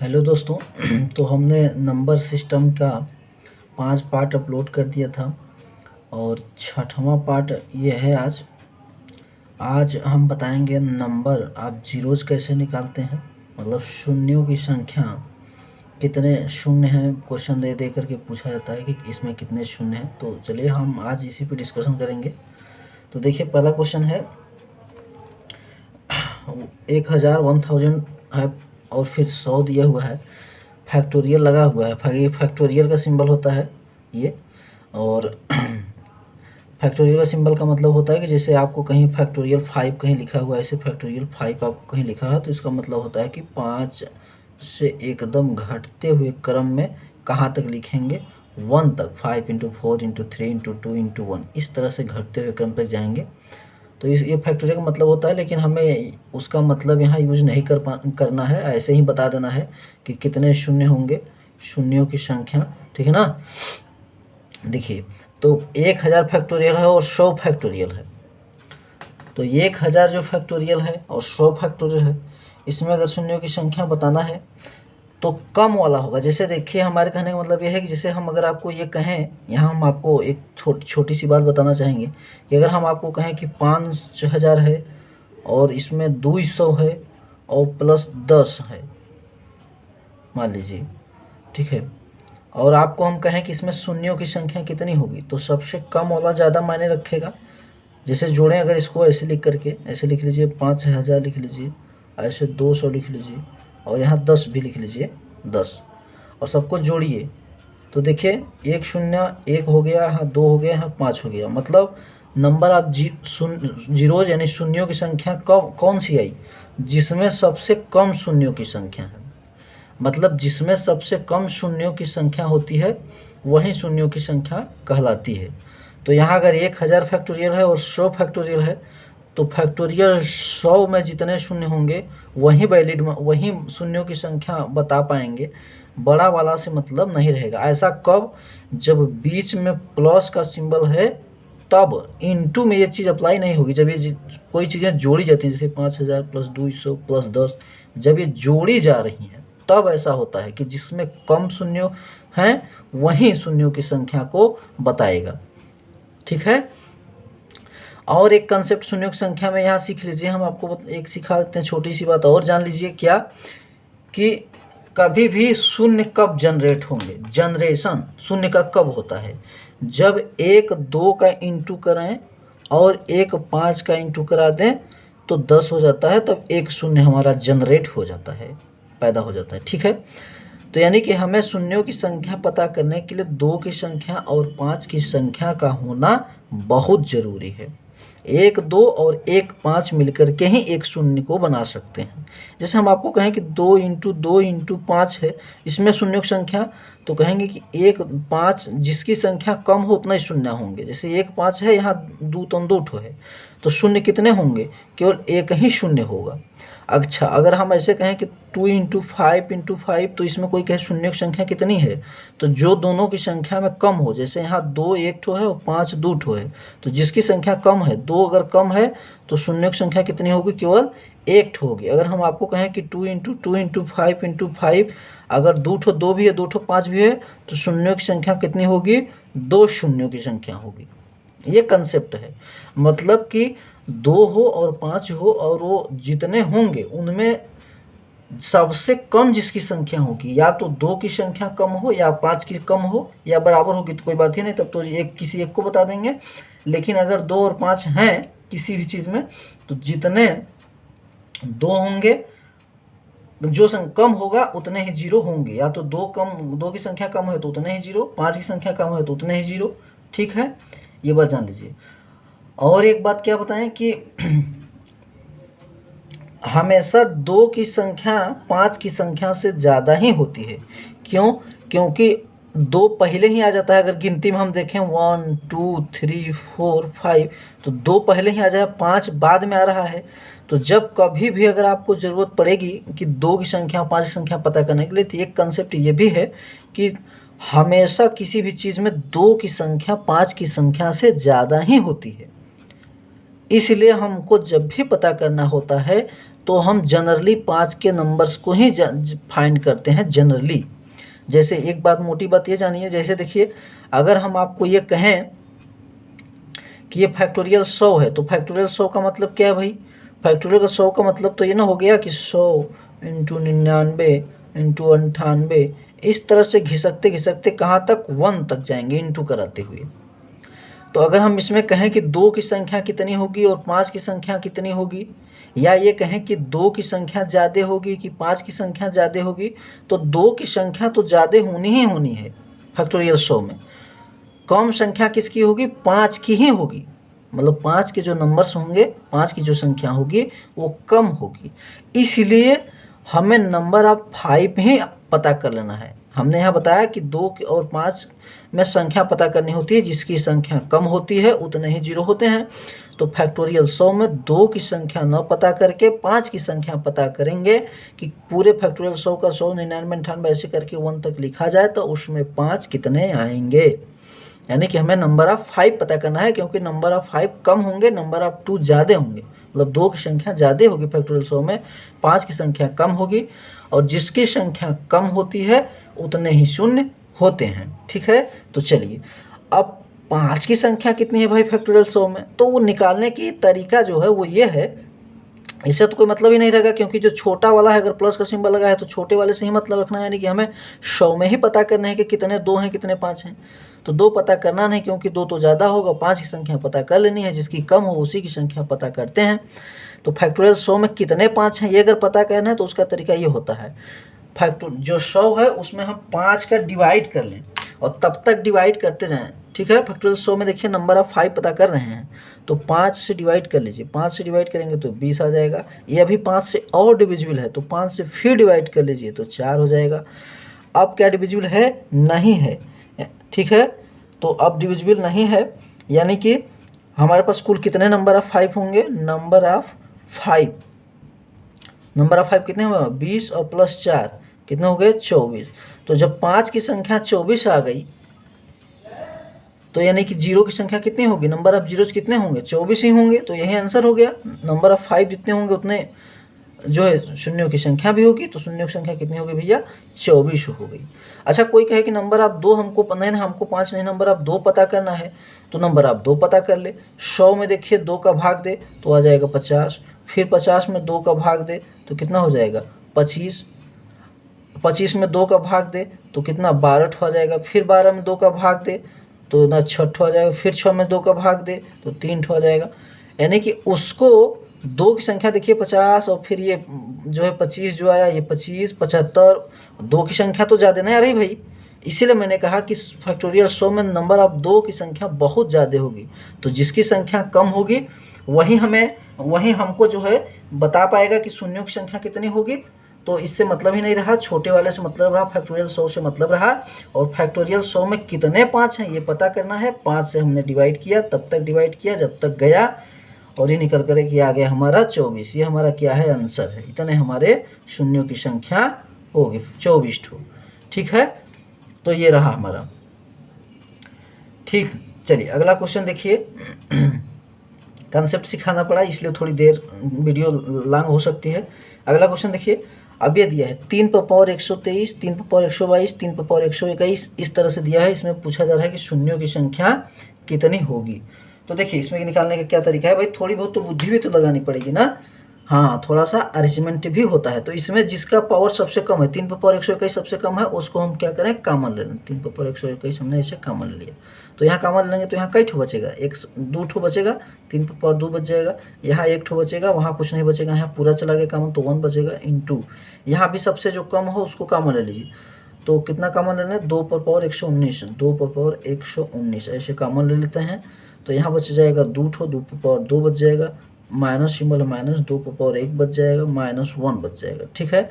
Hello दोस्तों। तो हमने नंबर सिस्टम का 5 पार्ट अपलोड कर दिया था और छठवां पार्ट ये है आज। आज हम बताएंगे नंबर आप जीरोज़ कैसे निकालते हैं, मतलब शून्यों की संख्या कितने शून्य हैं। क्वेश्चन दे दे करके पूछा जाता है कि इसमें कितने शून्य हैं। तो चलिए हम आज इसी पे डिस्कशन करेंगे। तो देखिए पहला क्वेश्चन है 1000 1000 है और फिर 100 दिया हुआ है, फैक्टोरियल लगा हुआ है। ये फैक्टोरियल का सिंबल होता है ये। और फैक्टोरियल का सिंबल का मतलब होता है कि जैसे आपको कहीं फैक्टोरियल 5 कहीं लिखा हुआ है, ऐसे फैक्टोरियल 5 आपको कहीं लिखा है तो इसका मतलब होता है कि 5 से एकदम घटते हुए क्रम में कहाँ तक लिखेंगे, 1 तक। 5 इंटू 4 इंटू 3 इंटू 2 इंटू 1, इस तरह से घटते हुए क्रम तक जाएंगे। तो इस ये फैक्टोरियल का मतलब होता है, लेकिन हमें उसका मतलब यहाँ यूज नहीं करना है। ऐसे ही बता देना है कि कितने शून्य होंगे, शून्यों की संख्या, ठीक है ना। देखिए तो 1000 फैक्टोरियल है और 100 फैक्टोरियल है। तो 1000 जो फैक्टोरियल है और 100 फैक्टोरियल है, इसमें अगर शून्यों की संख्या बताना है तो कम वाला होगा। जैसे देखिए हमारे कहने का मतलब ये है कि जैसे हम अगर आपको ये कहें, यहाँ हम आपको एक छोटी सी बात बताना चाहेंगे कि अगर हम आपको कहें कि 5000 है और इसमें 200 है और प्लस 10 है, मान लीजिए, ठीक है, और आपको हम कहें कि इसमें शून्यों की संख्या कितनी होगी, तो सबसे कम वाला ज़्यादा मायने रखेगा। जैसे जोड़ें, अगर इसको ऐसे लिख करके, ऐसे लिख लीजिए 5000 लिख लीजिए, ऐसे 200 लिख लीजिए और यहाँ 10 भी लिख लीजिए, 10, और सबको जोड़िए तो देखिए 1 शून्य 1 हो गया, यहाँ 2 हो गया, यहाँ 5 हो गया। मतलब नंबर आप जीरोज यानी शून्यों की संख्या कौन सी आई, जिसमें सबसे कम शून्यों की संख्या है। मतलब जिसमें सबसे कम शून्यों की संख्या होती है वही शून्यों की संख्या कहलाती है। तो यहाँ अगर 1000 फैक्टोरियल है और 100 फैक्टोरियल है तो फैक्टोरियल 100 में जितने शून्य होंगे वही वैलिड, वही शून्यों की संख्या बता पाएंगे, बड़ा वाला से मतलब नहीं रहेगा। ऐसा कब, जब बीच में प्लस का सिंबल है तब। इनटू में ये चीज़ अप्लाई नहीं होगी। जब ये कोई चीज़ें जोड़ी जाती हैं, जैसे 5000 प्लस 200 प्लस 10, जब ये जोड़ी जा रही हैं तब ऐसा होता है कि जिसमें कम शून्य हैं वही शून्यों की संख्या को बताएगा, ठीक है। और एक कंसेप्ट शून्यों की संख्या में यहाँ सीख लीजिए, हम आपको एक सिखा देते हैं, छोटी सी बात और जान लीजिए। क्या कि कभी भी शून्य कब जनरेट होंगे, जनरेशन शून्य का कब होता है, जब 1 2 का इंटू करें और 1 5 का इंटू करा दें तो 10 हो जाता है, तब एक शून्य हमारा जनरेट हो जाता है, पैदा हो जाता है, ठीक है। तो यानी कि हमें शून्यों की संख्या पता करने के लिए 2 की संख्या और 5 की संख्या का होना बहुत ज़रूरी है। 1 2 और 1 5 मिलकर के ही एक शून्य को बना सकते हैं। जैसे हम आपको कहें कि 2 इंटू 2 इंटू 5 है, इसमें शून्यों की संख्या, तो कहेंगे कि 1 5 जिसकी संख्या कम हो उतना ही शून्य होंगे। जैसे 1 5 है, यहाँ 2 तो 2 ठो है, तो शून्य कितने होंगे, केवल एक ही शून्य होगा। अच्छा अगर हम ऐसे कहें कि 2 इंटू 5 इंटू 5, तो इसमें कोई कहे शून्य की संख्या कितनी है, तो जो दोनों की संख्या में कम हो, जैसे यहाँ 2 1 ठो है और 5 2 ठो है, तो जिसकी संख्या कम है, 2 अगर कम है तो शून्य की संख्या कितनी होगी, केवल 1 ठो होगी। अगर हम आपको कहें कि 2 इंटू 2 इंटू 5 इंटू 5, अगर 2 ठो 2 भी है, 2 ठो 5 भी है, तो शून्यों की संख्या कितनी होगी, 2 शून्यों की संख्या होगी। ये कंसेप्ट है, मतलब कि 2 हो और 5 हो और वो जितने होंगे उनमें सबसे कम जिसकी संख्या होगी, या तो 2 की संख्या कम हो या 5 की कम हो या बराबर होगी, तो कोई बात ही नहीं, तब तो एक किसी एक को बता देंगे। लेकिन अगर 2 और 5 हैं किसी भी चीज़ में, तो जितने 2 होंगे, जो कम होगा उतने ही जीरो होंगे, या तो 2 की संख्या कम है तो उतने ही जीरो, 5 की संख्या कम है तो उतने ही जीरो, ठीक है। ये बात जान लीजिए। और एक बात क्या बताएं कि हमेशा 2 की संख्या 5 की संख्या से ज़्यादा ही होती है। क्यों, क्योंकि 2 पहले ही आ जाता है। अगर गिनती में हम देखें 1 2 3 4 5, तो 2 पहले ही आ जाए, 5 बाद में आ रहा है। तो जब कभी भी अगर आपको ज़रूरत पड़ेगी कि 2 की संख्या 5 की संख्या पता करने के लिए, तो एक कंसेप्ट ये भी है कि हमेशा किसी भी चीज़ में 2 की संख्या 5 की संख्या से ज़्यादा ही होती है। इसलिए हमको जब भी पता करना होता है तो हम जनरली 5 के नंबर्स को ही फाइंड करते हैं जनरली। जैसे एक बात, मोटी बात ये जानिए, जैसे देखिए अगर हम आपको ये कहें कि ये फैक्टोरियल 100 है, तो फैक्टोरियल 100 का मतलब क्या है भाई? फैक्टोरियल का 100 का मतलब तो ये ना हो गया कि 100 इंटू 99 इंटू 98, इस तरह से घिसकते घिसकते कहाँ तक? 1 तक जाएंगे इंटू कराते हुए। तो अगर हम इसमें कहें कि 2 की संख्या कितनी होगी और 5 की संख्या कितनी होगी, या ये कहें कि 2 की संख्या ज़्यादा होगी कि 5 की संख्या ज़्यादा होगी, तो 2 की संख्या तो ज़्यादा होनी ही होनी है फैक्टोरियल 100 में। कम संख्या किसकी होगी? 5 की ही होगी। मतलब 5 के जो नंबर्स होंगे, 5 की जो संख्या होगी वो कम होगी। इसलिए हमें नंबर ऑफ 5 ही पता कर लेना है। हमने यहाँ बताया कि 2 और 5 में संख्या पता करनी होती है, जिसकी संख्या कम होती है उतने ही जीरो होते हैं। तो फैक्टोरियल 100 में 2 की संख्या न पता करके 5 की संख्या पता करेंगे कि पूरे फैक्टोरियल 100 का 100, 99, 98 ऐसे करके 1 तक लिखा जाए तो उसमें 5 कितने आएंगे। यानी कि हमें नंबर ऑफ 5 पता करना है, क्योंकि नंबर ऑफ 5 कम होंगे, नंबर ऑफ 2 ज़्यादा होंगे। मतलब 2 की संख्या ज़्यादा होगी फैक्टोरियल 100 में, 5 की संख्या कम होगी, और जिसकी संख्या कम होती है उतने ही शून्य होते हैं। ठीक है, तो चलिए अब 5 की संख्या कितनी है भाई फैक्टोरियल 100 में, तो वो निकालने की तरीका जो है वो ये है। इससे तो कोई मतलब ही नहीं रहेगा, क्योंकि जो छोटा वाला है अगर प्लस का सिंबल लगा है तो छोटे वाले से ही मतलब रखना है। यानी कि हमें 100 में ही पता करना है कि कितने 2 हैं कितने 5 हैं। तो 2 पता करना नहीं, क्योंकि 2 तो ज़्यादा होगा। 5 की संख्या पता कर लेनी है, जिसकी कम हो उसी की संख्या पता करते हैं। तो फैक्टोरियल 100 में कितने 5 हैं ये अगर पता करना है तो उसका तरीका ये होता है, जो 100 है उसमें हम 5 का डिवाइड कर लें और तब तक डिवाइड करते जाएं। ठीक है, फैक्टोरियल 100 में देखिए नंबर ऑफ 5 पता कर रहे हैं, तो 5 से डिवाइड कर लीजिए। 5 से डिवाइड करेंगे तो 20 आ जाएगा। ये अभी 5 से और डिविजिबल है, तो 5 से फिर डिवाइड कर लीजिए तो 4 हो जाएगा। अब क्या डिविजिबल है? नहीं है। ठीक है, तो अब डिविजिबल नहीं है, यानी कि हमारे पास कुल कितने नंबर ऑफ 5 होंगे? नंबर ऑफ 5 कितने हुए? 20 और प्लस 4 कितने हो गए? 24। तो जब 5 की संख्या 24 आ गई तो यानी कि 0 की संख्या कितनी होगी? नंबर ऑफ जीरोज कितने होंगे? 24 ही होंगे। तो यही आंसर हो गया। नंबर ऑफ 5 जितने होंगे उतने जो है शून्यों की संख्या भी होगी। तो शून्यों की संख्या कितनी होगी भैया? 24 हो गई। अच्छा, कोई कहे कि नंबर ऑफ 2 हमको नहीं, हमको 5 नहीं, नंबर ऑफ 2 पता करना है, तो नंबर ऑफ 2 पता कर ले। 100 में देखिए 2 का भाग दे तो आ जाएगा 50, फिर 50 में 2 का भाग दे तो कितना हो जाएगा? 25। 25 में 2 का भाग दे तो कितना? 12 हो जाएगा। फिर 12 में 2 का भाग दे तो ना 6 हो जाएगा। फिर 6 में 2 का भाग दे तो 3 हो जाएगा। यानी कि उसको 2 की संख्या देखिए 50, और फिर ये जो है 25 जो आया, ये 25, 75, 2 की संख्या तो ज़्यादा नहीं आ रही भाई। इसीलिए मैंने कहा कि फैक्टोरियल 100 में नंबर ऑफ 2 की संख्या बहुत ज़्यादा होगी। तो जिसकी संख्या कम होगी वही हमको जो है बता पाएगा कि शून्यों की संख्या कितनी होगी। तो इससे मतलब ही नहीं रहा, छोटे वाले से मतलब रहा, फैक्टोरियल 100 से मतलब रहा। और फैक्टोरियल 100 में कितने 5 हैं ये पता करना है। 5 से हमने डिवाइड किया, तब तक डिवाइड किया जब तक गया, और ये निकल कर के आ गया हमारा 24। ये हमारा क्या है? आंसर है। इतने हमारे शून्यों की संख्या होगी, 24 ठो। ठीक है, तो ये रहा हमारा। ठीक, चलिए अगला क्वेश्चन देखिए। कंसेप्ट सिखाना पड़ा इसलिए थोड़ी देर वीडियो लॉन्ग हो सकती है। अगला क्वेश्चन देखिए, अब ये दिया है 3 पर पावर 123, 3 पर पावर 122, 3 पर पावर 121, इस तरह से दिया है। इसमें पूछा जा रहा है कि शून्यों की संख्या कितनी होगी। तो देखिए इसमें निकालने का क्या तरीका है भाई? थोड़ी बहुत तो बुद्धि भी तो लगानी पड़ेगी ना। हाँ, थोड़ा सा अरेंजमेंट भी होता है। तो इसमें जिसका पावर सबसे कम है, 3 पर पावर 121 सबसे कम है, उसको हम क्या करें? कॉमन ले लें। 3 पर पावर 121 हमने इसे कॉमन ले लिया, तो यहाँ कॉमन लेंगे तो यहाँ कई ठो बचेगा? 2 ठो बचेगा। 3 पर पावर 2 बच जाएगा। यहाँ 1 ठो बचेगा, वहाँ कुछ नहीं बचेगा। यहाँ पूरा चला गया कॉमन तो 1 बचेगा इंटू यहाँ भी सबसे जो कम हो उसको कॉमन ले लीजिए। तो कितना कॉमन ले लें? 2 पर पावर 119, 2 पर पावर 119 ऐसे कॉमन ले लेते हैं। तो यहाँ बच जाएगा 2 ठो, 2 पर पावर 2 बच जाएगा, माइनस सिंबल माइनस, 2 पर पावर 1 बच जाएगा, -1 बच जाएगा। ठीक है,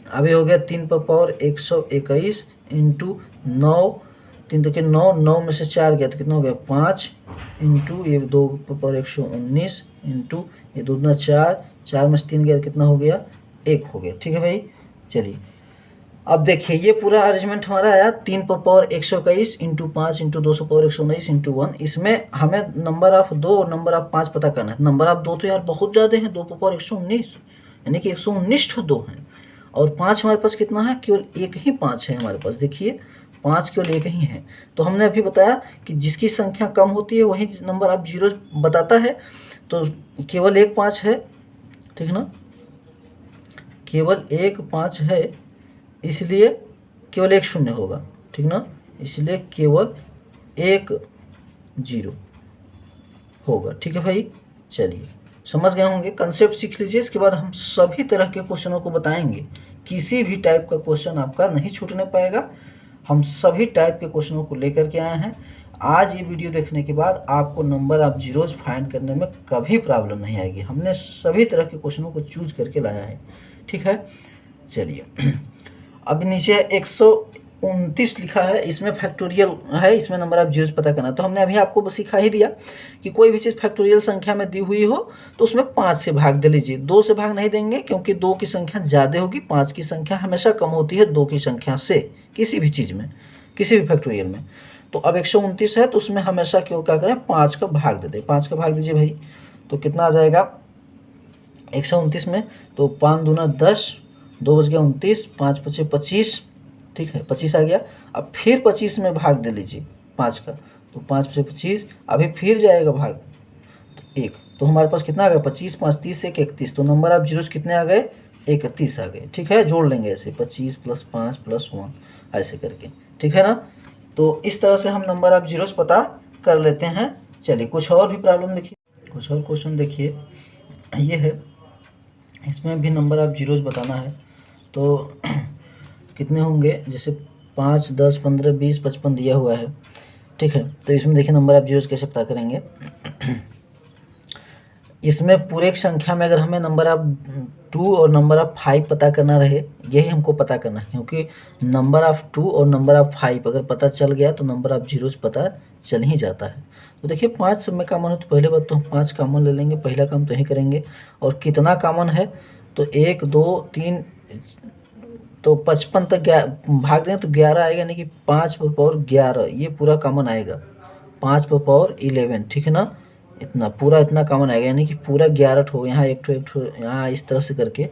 अभी हो गया 3 पर पावर 121 इंटू 9, 3 तो 9, 9 में से 4 गया तो कितना हो गया? 5 इंटू ये 2 पर पावर 119 इंटू ये 2 दूना 4, 4 में से 3 गया तो कितना हो गया? 1 हो गया। ठीक है भाई, चलिए अब देखिए ये पूरा अरेंजमेंट हमारा आया 3 पर power 121 into 5 into 2 power 119 into 1। इसमें हमें नंबर ऑफ 2 और नंबर ऑफ 5 पता करना है। नंबर ऑफ 2 तो यार बहुत ज़्यादा है, 2 पर पावर 119, यानी कि 119 तो 2 हैं। और 5 हमारे पास कितना है, केवल एक ही 5 है हमारे पास। देखिए 5 केवल एक ही है। तो हमने अभी बताया कि जिसकी संख्या कम होती है वही नंबर ऑफ जीरो बताता है। तो केवल एक 5 है, ठीक ना, केवल एक 5 है, इसलिए केवल एक शून्य होगा, ठीक ना, इसलिए केवल एक 0 होगा। ठीक है भाई, चलिए समझ गए होंगे, कंसेप्ट सीख लीजिए। इसके बाद हम सभी तरह के क्वेश्चनों को बताएंगे, किसी भी टाइप का क्वेश्चन आपका नहीं छूटने पाएगा। हम सभी टाइप के क्वेश्चनों को लेकर के आए हैं। आज ये वीडियो देखने के बाद आपको नंबर ऑफ जीरोज फाइंड करने में कभी प्रॉब्लम नहीं आएगी। हमने सभी तरह के क्वेश्चनों को चूज करके लाया है, ठीक है। चलिए अब नीचे 129 लिखा है, इसमें फैक्टोरियल है, इसमें नंबर ऑफ जीरोज पता करना। तो हमने अभी आपको सिखा ही दिया कि कोई भी चीज़ फैक्टोरियल संख्या में दी हुई हो तो उसमें 5 से भाग दे लीजिए। 2 से भाग नहीं देंगे क्योंकि 2 की संख्या ज़्यादा होगी, 5 की संख्या हमेशा कम होती है 2 की संख्या से, किसी भी चीज़ में, किसी भी फैक्टोरियल में। तो अब 129 है तो उसमें हमेशा क्यों क्या करें, 5 का भाग दे दें। 5 का भाग दीजिए भाई, तो कितना आ जाएगा 129 में, तो 5 दूना 10, 2 बज गया 29, 5 पचे 25, ठीक है 25 आ गया। अब फिर 25 में भाग दे लीजिए 5 का, तो 5 पचे 25, अभी फिर जाएगा भाग तो 1, तो हमारे पास कितना आ गया 25, 5 30 1 31। तो नंबर ऑफ जीरोज कितने आ गए, 31 आ गए, ठीक है। जोड़ लेंगे ऐसे 25 + 5 + 1 ऐसे करके, ठीक है ना। तो इस तरह से हम नंबर ऑफ जीरोज पता कर लेते हैं। चलिए कुछ और भी प्रॉब्लम देखिए, कुछ और क्वेश्चन देखिए, ये है, इसमें भी नंबर ऑफ जीरोज बताना है। तो कितने होंगे, जैसे 5 10 15 20 55 दिया हुआ है, ठीक है। तो इसमें देखिए नंबर ऑफ जीरोज कैसे पता करेंगे। इसमें पूरे की संख्या में अगर हमें नंबर ऑफ 2 और नंबर ऑफ 5 पता करना रहे, यही हमको पता करना है, क्योंकि नंबर ऑफ 2 और नंबर ऑफ 5 अगर पता चल गया तो नंबर ऑफ जीरोज पता चल ही जाता है। तो देखिए 5 सब में कॉमन है, तो पहले बात तो हम 5 कॉमन ले लेंगे, पहला काम तो यही करेंगे। और कितना कॉमन है, तो 1 2 3, तो 55 तक भाग दें तो 11 आएगा, यानी कि 5 पर पावर 11 ये पूरा कॉमन आएगा, 5 पर पावर 11, ठीक है ना। इतना पूरा इतना कॉमन आएगा, यानी कि पूरा 11 ठो, यहाँ एक ठो यहाँ इस तरह से करके।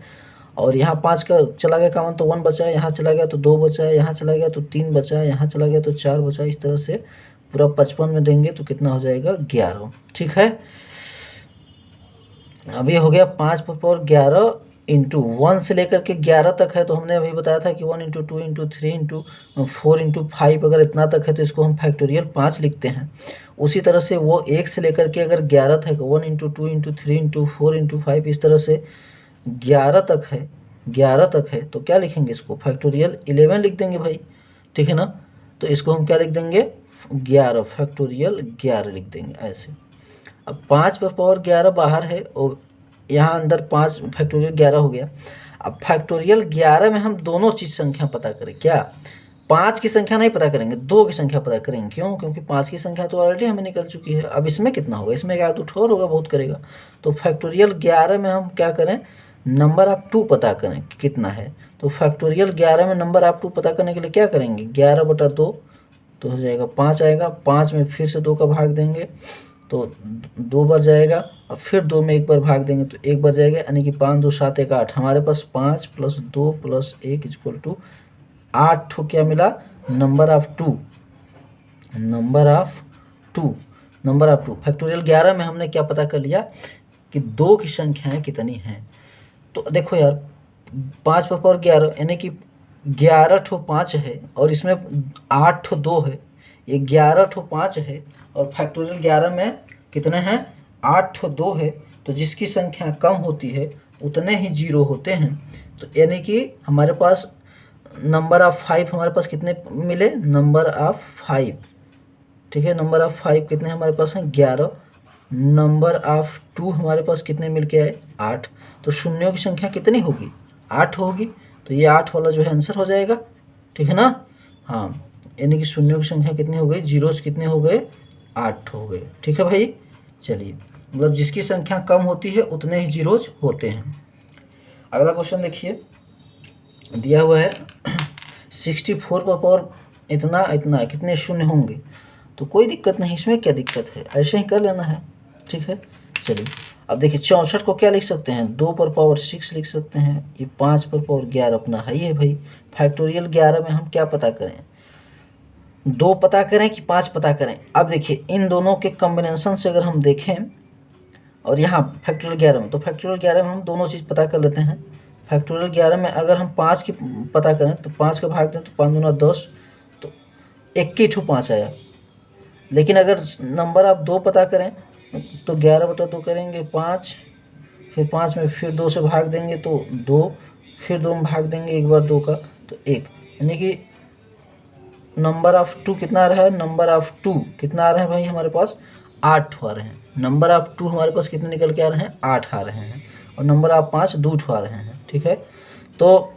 और यहाँ 5 का चला गया कॉमन तो 1 बचा है, यहाँ चला गया तो 2 बचा है, यहाँ चला गया तो 3 बचा है, यहाँ चला गया तो 4 बचा है। इस तरह से पूरा 55 में देंगे तो कितना हो जाएगा 11, ठीक है। अब ये हो गया 5 पर पावर 11 इंटू 1 से लेकर के 11 तक है। तो हमने अभी बताया था कि 1 इंटू 2 इंटू 3 इंटू 4 इंटू 5 अगर इतना तक है तो इसको हम फैक्टोरियल 5 लिखते हैं। उसी तरह से वो 1 से लेकर के अगर 11 तक, 1 इंटू 2 इंटू 3 इंटू 4 इंटू 5, इस तरह से 11 तक है, 11 तक है, तो क्या लिखेंगे इसको फैक्टोरियल 11 लिख देंगे भाई, ठीक है ना। तो इसको हम क्या लिख देंगे 11, फैक्टोरियल 11 लिख देंगे ऐसे। अब 5 पर पावर 11 बाहर है और यहाँ अंदर 5 फैक्टोरियल 11 हो गया। अब फैक्टोरियल 11 में हम दोनों चीज़ संख्या पता करें, क्या 5 की संख्या नहीं पता करेंगे, 2 की संख्या पता करेंगे। क्यों, क्योंकि 5 की संख्या तो ऑलरेडी हमें निकल चुकी है। अब इसमें कितना होगा, इसमें क्या 2 ठोर होगा, बहुत करेगा। तो फैक्टोरियल 11 में हम क्या करें, नंबर ऑफ 2 पता करें कि कितना है। तो फैक्टोरियल 11 में नंबर ऑफ 2 पता करने के लिए क्या करेंगे, 11/2 तो हो जाएगा 5 आएगा। 5 में फिर से 2 का भाग देंगे तो 2 बार जाएगा, और फिर 2 में 1 बार भाग देंगे तो 1 बार जाएगा, यानी कि 5 2 7 1 8। हमारे पास 5 + 2 + 1 = 8 ठो क्या मिला, number of 2, number of 2, number of 2। Factorial 11 में हमने क्या पता कर लिया कि 2 की संख्याएं कितनी हैं। तो देखो यार 5 पर पावर 11 यानी कि 11 ठो 5 है, और इसमें 8 ठो 2 है, ये 11 ठो 5 है। और फैक्टोरियल 11 में कितने हैं, 8 ठो 2 है। तो जिसकी संख्या कम होती है उतने ही जीरो होते हैं। तो यानी कि हमारे पास नंबर ऑफ 5 हमारे पास कितने मिले, नंबर ऑफ 5, ठीक है। नंबर ऑफ 5 कितने हमारे पास हैं 11। नंबर ऑफ 2 हमारे पास कितने मिल के आए 8। तो शून्यों की संख्या कितनी होगी, 8 होगी। तो ये 8 वाला जो है आंसर हो जाएगा, ठीक है ना। हाँ, यानी कि शून्यों की संख्या कितनी हो गई, जीरोस कितने हो गए, 8 हो गए, ठीक है भाई। चलिए, मतलब जिसकी संख्या कम होती है उतने ही जीरोज होते हैं। अगला क्वेश्चन देखिए, दिया हुआ है 64 पर पावर इतना इतना कितने शून्य होंगे, तो कोई दिक्कत नहीं, इसमें क्या दिक्कत है, ऐसे ही कर लेना है। ठीक है, चलिए अब देखिए 64 को क्या लिख सकते हैं, 2 पर पावर 6 लिख सकते हैं, ये 5 पर पावर 11 अपना है ये भाई। फैक्टोरियल 11 में हम क्या पता करें, 2 पता करें कि 5 पता करें। अब देखिए इन दोनों के कॉम्बिनेशन से अगर हम देखें, और यहाँ फैक्टोरियल 11 में, तो फैक्टोरियल 11 में हम दोनों चीज़ पता कर लेते हैं। फैक्टोरियल 11 में अगर हम 5 की पता करें तो 5 का भाग दें तो 5 दूना 10, तो 21 5 आया। लेकिन अगर नंबर आप 2 पता करें तो 11/2 करेंगे 5, फिर 5 में फिर 2 से भाग देंगे तो 2, फिर 2 में भाग देंगे एक बार 2 का तो 1, यानी कि नंबर ऑफ 2 कितना आ रहा है, नंबर ऑफ 2 कितना आ रहा है भाई हमारे पास 8 आ रहे हैं। नंबर ऑफ 2 हमारे पास कितने निकल के आ रहे हैं, 8 आ रहे हैं, और नंबर ऑफ 5 2 आ रहे हैं। ठीक है, तो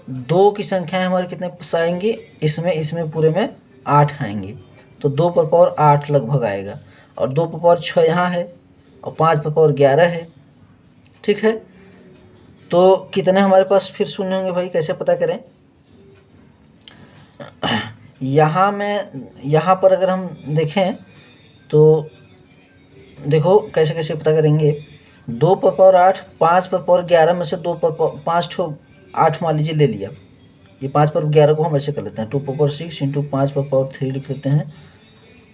2 की संख्या हमारे कितने आएंगी, इसमें पूरे में 8 आएंगी, तो 2 पर पावर 8 लगभग आएगा, और 2 पर पावर 6 यहाँ है, और 5 पर पावर 11 है। ठीक है, तो कितने हमारे पास फिर शून्य होंगे भाई, कैसे पता करें। यहाँ पर अगर हम देखें तो देखो कैसे कैसे पता करेंगे, 2 पर पावर 8, 5 पर पावर 11 में से 2 पर 5 ठो 8 मान लीजिए ले लिया, ये 5 पर 11 को हम ऐसे कर लेते हैं, 2 पर पावर 6 इंटू 5 पर पावर 3 लिख लेते हैं,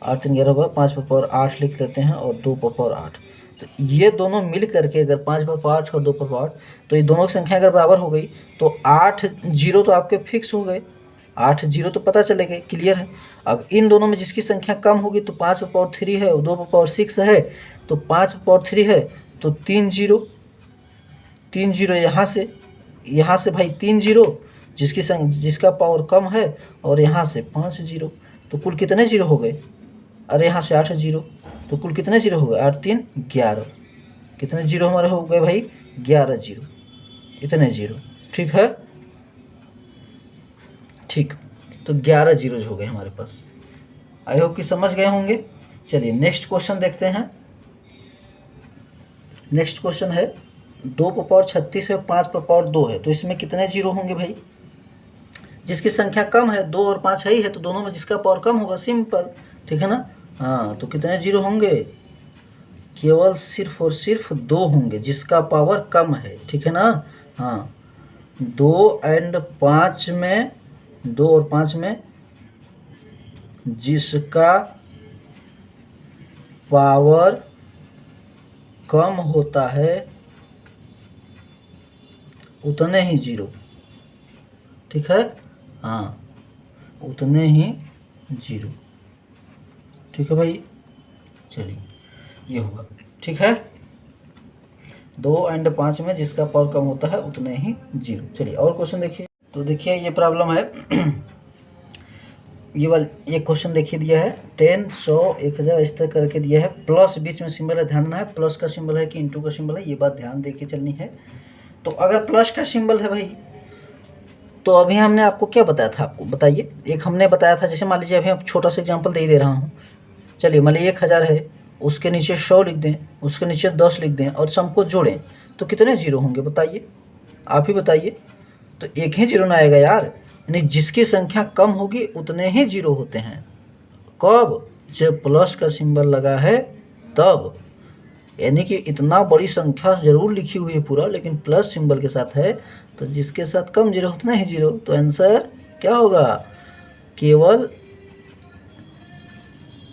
8 3 11 होगा, 5 पर पावर 8 लिख लेते हैं, और 2 पर पावर 8। तो ये दोनों मिल करके अगर 5 पर पावर 8 और 2 पर पावर 8, तो ये दोनों की संख्या अगर बराबर हो गई तो 8 0 तो आपके फिक्स हो गए, 8 0 तो पता चले गए, क्लियर है। अब इन दोनों में जिसकी संख्या कम होगी तो 5 पर पावर 3 है और 2 पर पावर 6 है, तो 5 पर पावर 3 है तो 3 0 यहाँ से भाई 3 0 जिसका पावर कम है, और यहाँ से 5 0, तो कुल कितने 0 हो गए, अरे यहाँ से 8 0, तो कुल कितने 0 हो गए, 8 3 11, कितने 0 हमारे हो गए भाई, 11 0, इतने 0। ठीक है, ठीक, तो 11 0 हो गए हमारे पास। आई होप कि समझ गए होंगे। चलिए नेक्स्ट क्वेश्चन देखते हैं। नेक्स्ट क्वेश्चन है 2 पर पावर 36 है, 5 पर पावर 2 है, तो इसमें कितने 0 होंगे भाई, जिसकी संख्या कम है, 2 और 5 है ही है, तो दोनों में जिसका पावर कम होगा, सिंपल। ठीक है ना, हाँ, तो कितने 0 होंगे, केवल सिर्फ और सिर्फ 2 होंगे जिसका पावर कम है। ठीक है ना, हाँ, 2 और 5 में जिसका पावर कम होता है उतने ही 0। ठीक है, हाँ, उतने ही 0। ठीक है भाई, चलिए ये हुआ। ठीक है, 2 और 5 में जिसका पावर कम होता है उतने ही 0। चलिए और क्वेश्चन देखिए। तो देखिए ये प्रॉब्लम है ये क्वेश्चन देखिए दिया है 10 100 1000 इस तरह करके दिया है, प्लस बीच में सिंबल है, ध्यान देना है प्लस का सिंबल है कि इंटू का सिंबल है, ये बात ध्यान दे के चलनी है। तो अगर प्लस का सिंबल है भाई, तो अभी हमने आपको क्या बताया था, आपको बताइए, एक हमने बताया था, जैसे मान लीजिए अभी आप छोटा सा एग्जाम्पल दे रहा हूँ। चलिए मान लीजिए 1000 है, उसके नीचे 100 लिख दें, उसके नीचे 10 लिख दें, और सम को जोड़ें, तो कितने 0 होंगे बताइए, आप ही बताइए। तो एक ही 0 ना आएगा यार, यानी जिसकी संख्या कम होगी उतने ही 0 होते हैं। कब, जब प्लस का सिंबल लगा है तब, यानी कि इतना बड़ी संख्या जरूर लिखी हुई है पूरा, लेकिन प्लस सिंबल के साथ है, तो जिसके साथ कम 0 उतना ही 0, तो आंसर क्या होगा, केवल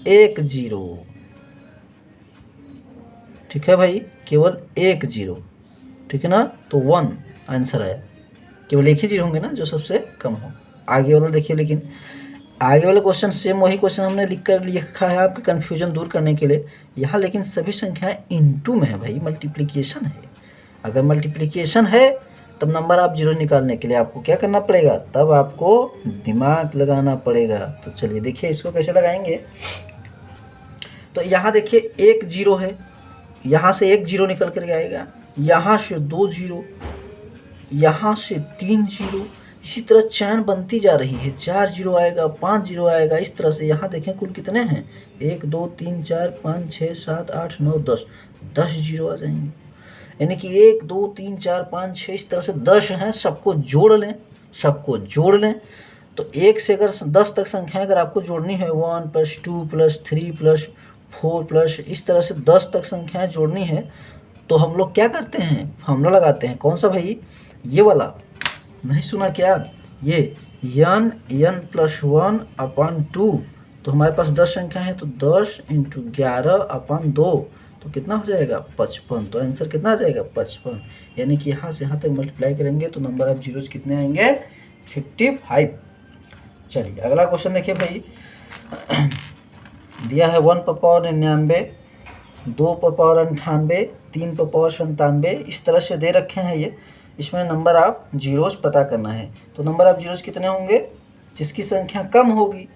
1 0। ठीक है भाई, केवल 1 0। ठीक है ना, तो 1 आंसर आया, केवल एक ही 0 होंगे ना जो सबसे कम हो। आगे वाला देखिए, लेकिन आगे वाला क्वेश्चन सेम वही क्वेश्चन हमने लिखा है आपका कन्फ्यूजन दूर करने के लिए यहाँ, लेकिन सभी संख्याएं इनटू में है भाई, मल्टीप्लिकेशन है। अगर मल्टीप्लिकेशन है तब नंबर आप 0 निकालने के लिए आपको क्या करना पड़ेगा, तब आपको दिमाग लगाना पड़ेगा। तो चलिए देखिए इसको कैसे लगाएंगे। तो यहाँ देखिए 1 0 है, यहाँ से 1 0 निकल कर आएगा, यहाँ से 2 0, यहाँ से 3 0, इसी तरह चैन बनती जा रही है, 4 0 आएगा, 5 0 आएगा, इस तरह से। यहाँ देखें कुल कितने हैं, 1 2 3 4 5 6 7 8 9 10, 10 0 आ जाएंगे, यानी कि 1 2 3 4 5 6 इस तरह से 10 हैं, सबको जोड़ लें सबको जोड़ लें। तो 1 से अगर 10 तक संख्या अगर आपको जोड़नी है 1 + 2 + 3 + 4 प्लस इस तरह से 10 तक संख्याएं जोड़नी है तो हम लोग क्या करते हैं, फॉर्मूला लगाते हैं। कौन सा भाई, ये वाला, नहीं सुना क्या, ये n+1/2। तो हमारे पास 10 संख्या है तो 10 × 11/2 तो कितना हो जाएगा 55। तो आंसर कितना आ जाएगा 55। यानी कि यहाँ से यहाँ तक मल्टीप्लाई करेंगे तो नंबर ऑफ जीरोज कितने आएंगे 55। चलिए अगला क्वेश्चन देखिए भाई। दिया है 1/99, 2/98, 3/97 इस तरह से दे रखे हैं ये। इसमें नंबर ऑफ जीरोज पता करना है। तो नंबर ऑफ जीरोज कितने होंगे, जिसकी संख्या कम होगी,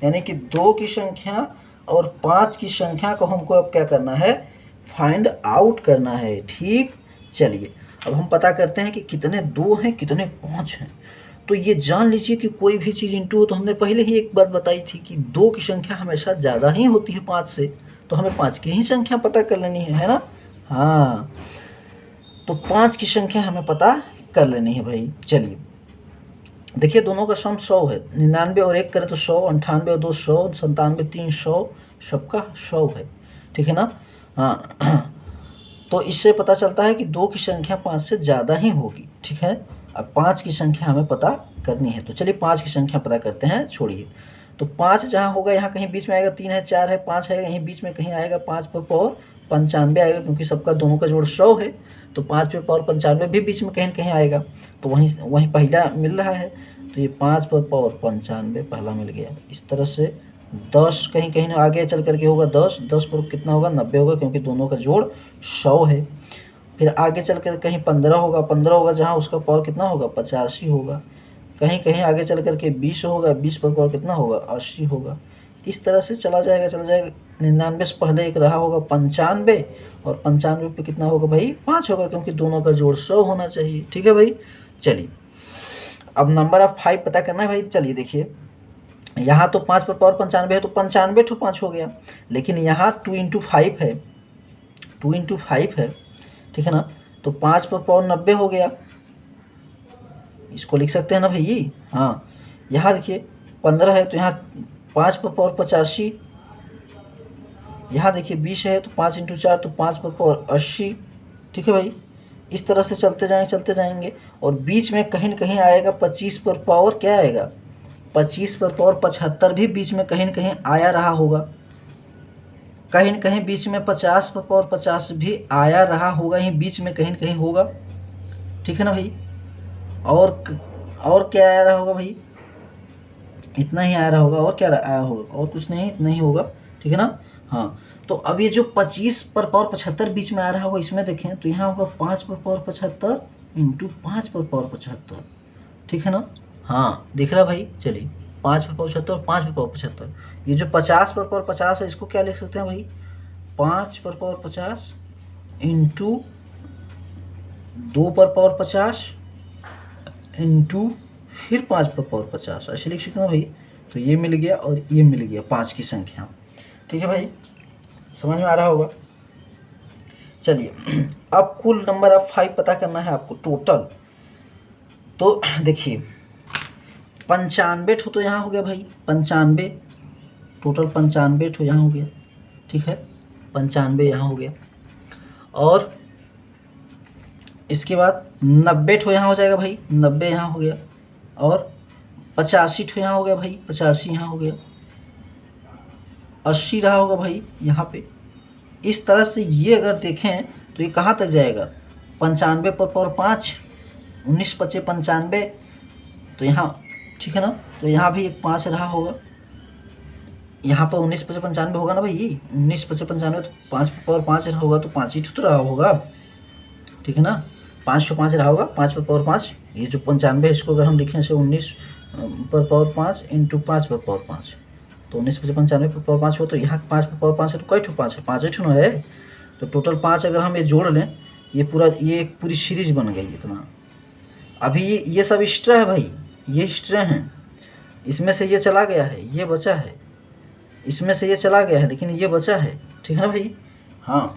यानी कि 2 की संख्या और 5 की संख्या को हमको अब क्या करना है, फाइंड आउट करना है। ठीक, चलिए अब हम पता करते हैं कि कितने 2 हैं कितने 5 हैं। तो ये जान लीजिए कि कोई भी चीज़ इंटू हो, तो हमने पहले ही एक बात बताई थी कि 2 की संख्या हमेशा ज़्यादा ही होती है 5 से, तो हमें 5 की ही संख्या पता कर लेनी है ना। हाँ, तो 5 की संख्या हमें पता कर लेनी है भाई। चलिए देखिए, दोनों का सम 100 है। 99 और 1 करें तो 100, 98 और 2 100, 97 3 100, सबका 100 है। ठीक है ना। हाँ, तो इससे पता चलता है कि 2 की संख्या 5 से ज़्यादा ही होगी। ठीक है, अब 5 की संख्या हमें पता करनी है। तो चलिए 5 की संख्या पता करते हैं। छोड़िए, तो 5 जहाँ होगा यहाँ कहीं बीच में आएगा, 3 है 4 है 5 है, यहीं बीच में कहीं आएगा 5/95 आएगा, क्योंकि सबका दोनों का जोड़ 100 है। तो 5/95 भी बीच में कहीं कहीं आएगा, तो वहीं पहला मिल रहा है। तो ये 5/95 पहला मिल गया। इस तरह से 10 कहीं कहीं आगे चल करके होगा 10 पर कितना होगा 90 होगा, क्योंकि दोनों का जोड़ 100 है। फिर आगे चल कर कहीं 15 होगा, जहाँ उसका पावर कितना होगा 85 होगा। कहीं कहीं आगे चल कर के 20 होगा, 20 पर पावर कितना होगा 80 होगा। इस तरह से चला जाएगा। 99 से पहले एक रहा होगा 95, और 95 पे कितना होगा भाई 5 होगा, क्योंकि दोनों का जोड़ 100 होना चाहिए। ठीक है भाई। चलिए अब नंबर ऑफ 5 पता करना है भाई। चलिए देखिए, यहाँ तो 5/95 है तो 95 तो 5 हो गया, लेकिन यहाँ 2 × 5 है, 2 × 5 है। ठीक है ना, तो 5/90 हो गया। इसको लिख सकते हैं ना भाई। हाँ, यहाँ देखिए 15 है तो यहाँ 5/85, यहाँ देखिए 20 है तो 5 × 4 तो 5/80। ठीक है भाई। इस तरह से चलते जाएंगे और बीच में कहीं न कहीं आएगा 25 पर पावर क्या आएगा 25/75 भी बीच में कहीं न कहीं आया रहा होगा। कहीं न कहीं बीच में 50/50 भी आया रहा होगा, यहीं बीच में कहीं न कहीं होगा। ठीक है ना भाई। और क्या आया रहा होगा भाई, इतना ही आया रहा होगा। और क्या आया होगा, और कुछ नहीं, इतना ही होगा। ठीक है ना। हाँ, तो अब ये जो 25/75 बीच में आ रहा होगा, इसमें देखें तो यहाँ होगा 5/75 × 5/75। ठीक है ना। हाँ, दिख रहा भाई। चलिए 5/75, 5/75। ये जो 50/50 है, इसको क्या लिख सकते हैं भाई 5/50 × 2/50 × फिर 5/50 ऐसे लिख सकते हैं भाई। तो ये मिल गया और ये मिल गया 5 की संख्या। ठीक है भाई, समझ में आ रहा होगा। चलिए अब कुल नंबर ऑफ 5 पता करना है आपको टोटल। तो देखिए 95 तो यहाँ हो गया भाई, 95 टोटल 95 यहाँ हो गया। ठीक है, 95 यहाँ हो गया। और इसके बाद 90 यहाँ हो जाएगा भाई, 90 यहाँ हो गया। और 85 यहाँ हो गया भाई, 85 यहाँ हो गया। 80 रहा होगा भाई यहाँ पे। इस तरह से ये अगर देखें तो ये कहाँ तक जाएगा 95/5, 19×5 = 95। तो यहाँ ठीक है ना, तो यहाँ भी एक 5 रहा होगा। यहाँ पर 19×95 होगा ना भाई, 19×95 तो 5/5 रहा होगा, तो 5 ही तो रहा होगा। ठीक है ना, 5 रहा होगा 5/5। ये जो 95 है, इसको अगर हम लिखें से 19/5 × 5/5, तो 19×95/5 हो, तो यहाँ 5/5 है तो कई ठो 5 है, 5 ठो है। तो टोटल 5 अगर हम ये जोड़ लें, ये एक पूरी सीरीज बन गई इतना। अभी ये सब एक्स्ट्रा है भाई, ये एक्स्ट्रा हैं। इसमें से ये चला गया है, ये बचा है। इसमें से ये चला गया है, लेकिन ये बचा है। ठीक है ना भाई। हाँ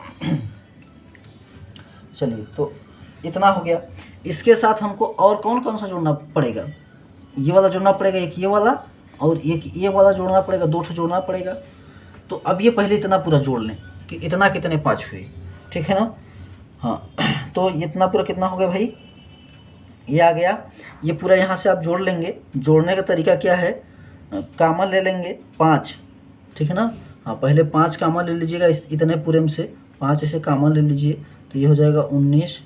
चलिए, तो इतना हो गया। इसके साथ हमको और कौन कौन सा जोड़ना पड़ेगा, ये वाला जोड़ना पड़ेगा, एक ये वाला और एक ये वाला जोड़ना पड़ेगा, 2 ठो जोड़ना पड़ेगा। तो अब ये पहले इतना पूरा जोड़ लें कि इतना कितने 5 हुए, ठीक है ना। हाँ तो इतना पूरा कितना हो गया भाई, ये आ गया। ये पूरा यहाँ से आप जोड़ लेंगे। जोड़ने का तरीका क्या है, कॉमन ले लेंगे 5, ठीक है ना। हाँ पहले 5 कॉमन ले लीजिएगा इतने पूरे में से, 5 ऐसे कॉमन ले लीजिए तो ये हो जाएगा 19,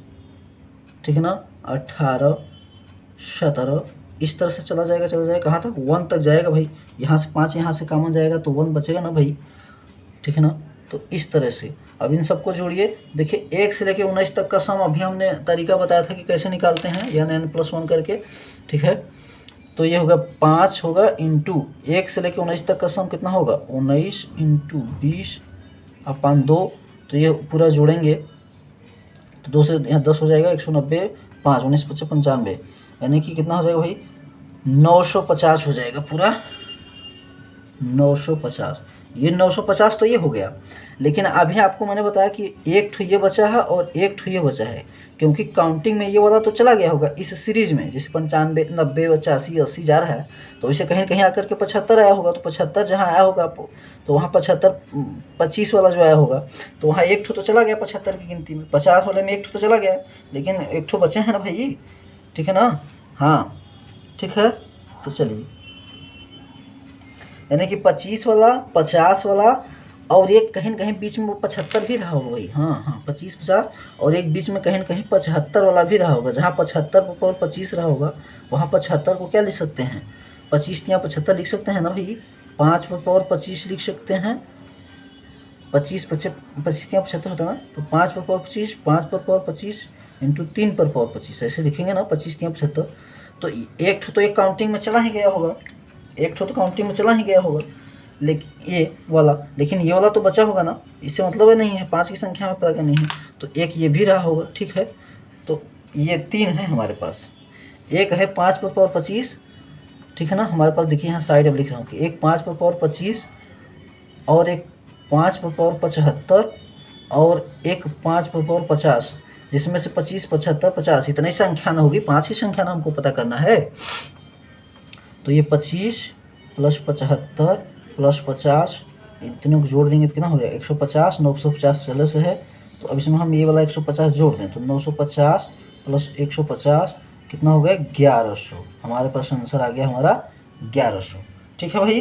ठीक है ना, 18, 17, इस तरह से चला जाएगा कहाँ तक, 1 तक जाएगा भाई। यहाँ से 5 यहाँ से कॉमन जाएगा तो 1 बचेगा ना भाई, ठीक है ना। तो इस तरह से अब इन सबको जोड़िए। देखिए 1 से लेकर 19 तक का सम अभी हमने तरीका बताया था कि कैसे निकालते हैं, यानी n+1 करके, ठीक है। तो ये होगा 5 होगा इंटू 1 से लेकर 19 तक का सम कितना होगा, 19 इंटू 20/2। तो ये पूरा जोड़ेंगे तो 2 से यहाँ 10 हो जाएगा, 190, 5, 19, 25, 95, यानी कि कितना हो जाएगा भाई, 950 हो जाएगा पूरा, 950। ये 950 तो ये हो गया। लेकिन अभी आपको मैंने बताया कि एक ठो ये बचा है और एक ठो ये बचा है, क्योंकि काउंटिंग में ये वाला तो चला गया होगा इस सीरीज में, जैसे 95, 90, 85, 80 जा रहा है, तो इसे कहीं कहीं आकर के 75 आया होगा। तो 75 जहाँ आया होगा आपको, तो वहाँ 75, 25 वाला जो आया होगा, तो वहाँ एक ठो तो चला गया 75 की गिनती में, 50 वाले में एक ठो तो चला गया, लेकिन एक ठो बचे हैं ना भाई, ठीक है ना। हाँ ठीक है, तो चलिए, यानी कि 25 वाला, 50 वाला और एक कहीं न कहीं बीच में वो 75 भी रहा होगा भाई। हाँ 25, 50 और एक बीच में कहीं न कहीं 75 वाला भी रहा होगा। जहाँ 75 पर पावर 25 रहा होगा, वहाँ 75 को क्या लिख सकते हैं, 25 या 75 लिख सकते हैं ना भाई। 5 पर पावर 25 लिख सकते हैं, 25 या 75 होता है ना, तो 5 पर पावर 25, 5 पर पावर 25 इंटू 3 पर पावर 25, ऐसे लिखेंगे ना, 25 या 75। तो एक तो एक काउंटिंग में चला ही गया होगा, एक तो काउंटिंग में चला ही गया होगा, लेकिन ये वाला, लेकिन ये वाला तो बचा होगा ना, इससे मतलब है नहीं है, 5 की संख्या में पता करनी है, तो एक ये भी रहा होगा, ठीक है। तो ये 3 है हमारे पास, एक है 5 पर पावर 25, ठीक है ना, हमारे पास देखिए यहाँ साइड अब लिख रहा हूँ कि एक 5 पर पावर 25 और एक 5 पर पावर 75 और एक 5 पर पावर 50, जिसमें से 25, 75, 50 इतनी संख्या ना होगी, 5 की संख्या ना हमको पता करना है। तो ये 25 प्लस 75 प्लस 50, इन तीनों को जोड़ देंगे तो कितना हो जाएगा, 150, 950 पहले से है, तो अब इसमें हम ये वाला 150 जोड़ दें तो 950 प्लस 150 कितना हो गया, 1100। हमारे पास आंसर आ गया हमारा 1100, ठीक है भाई।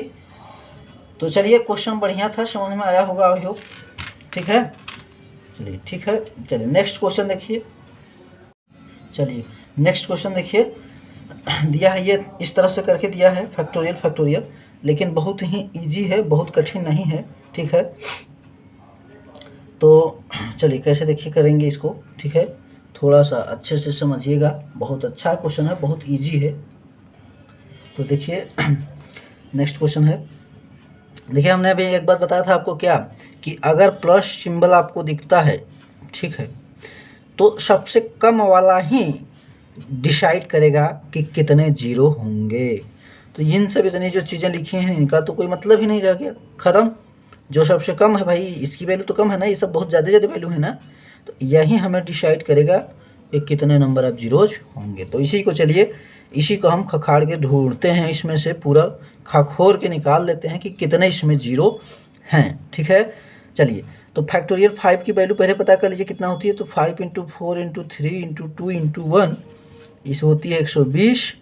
तो चलिए, क्वेश्चन बढ़िया था, समझ में आया होगा अभी हो, ठीक है। चलिए ठीक है, चलिए नेक्स्ट क्वेश्चन देखिए। चलिए नेक्स्ट क्वेश्चन देखिए, दिया है ये इस तरह से करके दिया है, फैक्टोरियल, लेकिन बहुत ही इजी है, बहुत कठिन नहीं है, ठीक है। तो चलिए कैसे देखिए करेंगे इसको, ठीक है, थोड़ा सा अच्छे से समझिएगा, बहुत अच्छा क्वेश्चन है, बहुत इजी है। तो देखिए नेक्स्ट क्वेश्चन है, देखिए हमने अभी एक बात बताया था आपको, क्या कि अगर प्लस सिंबल आपको दिखता है, ठीक है, तो सबसे कम वाला ही डिसाइड करेगा कि कितने जीरो होंगे। तो इन सब इतनी जो चीज़ें लिखी हैं इनका तो कोई मतलब ही नहीं रह गया, ख़त्म। जो सबसे कम है भाई, इसकी वैल्यू तो कम है ना, ये सब बहुत ज़्यादा वैल्यू है ना, तो यही हमें डिसाइड करेगा कि कितने नंबर ऑफ जीरोज होंगे। तो इसी को चलिए, इसी को हम खखाड़ के ढूंढते हैं, इसमें से पूरा खखोर के निकाल लेते हैं कि कितने इसमें जीरो हैं, ठीक है। चलिए, तो फैक्टोरियल 5 की वैल्यू पहले पता कर लीजिए कितना होती है। तो 5 इंटू 4 इंटू 3 इंटू 2 इंटू 1, इस होती है 120।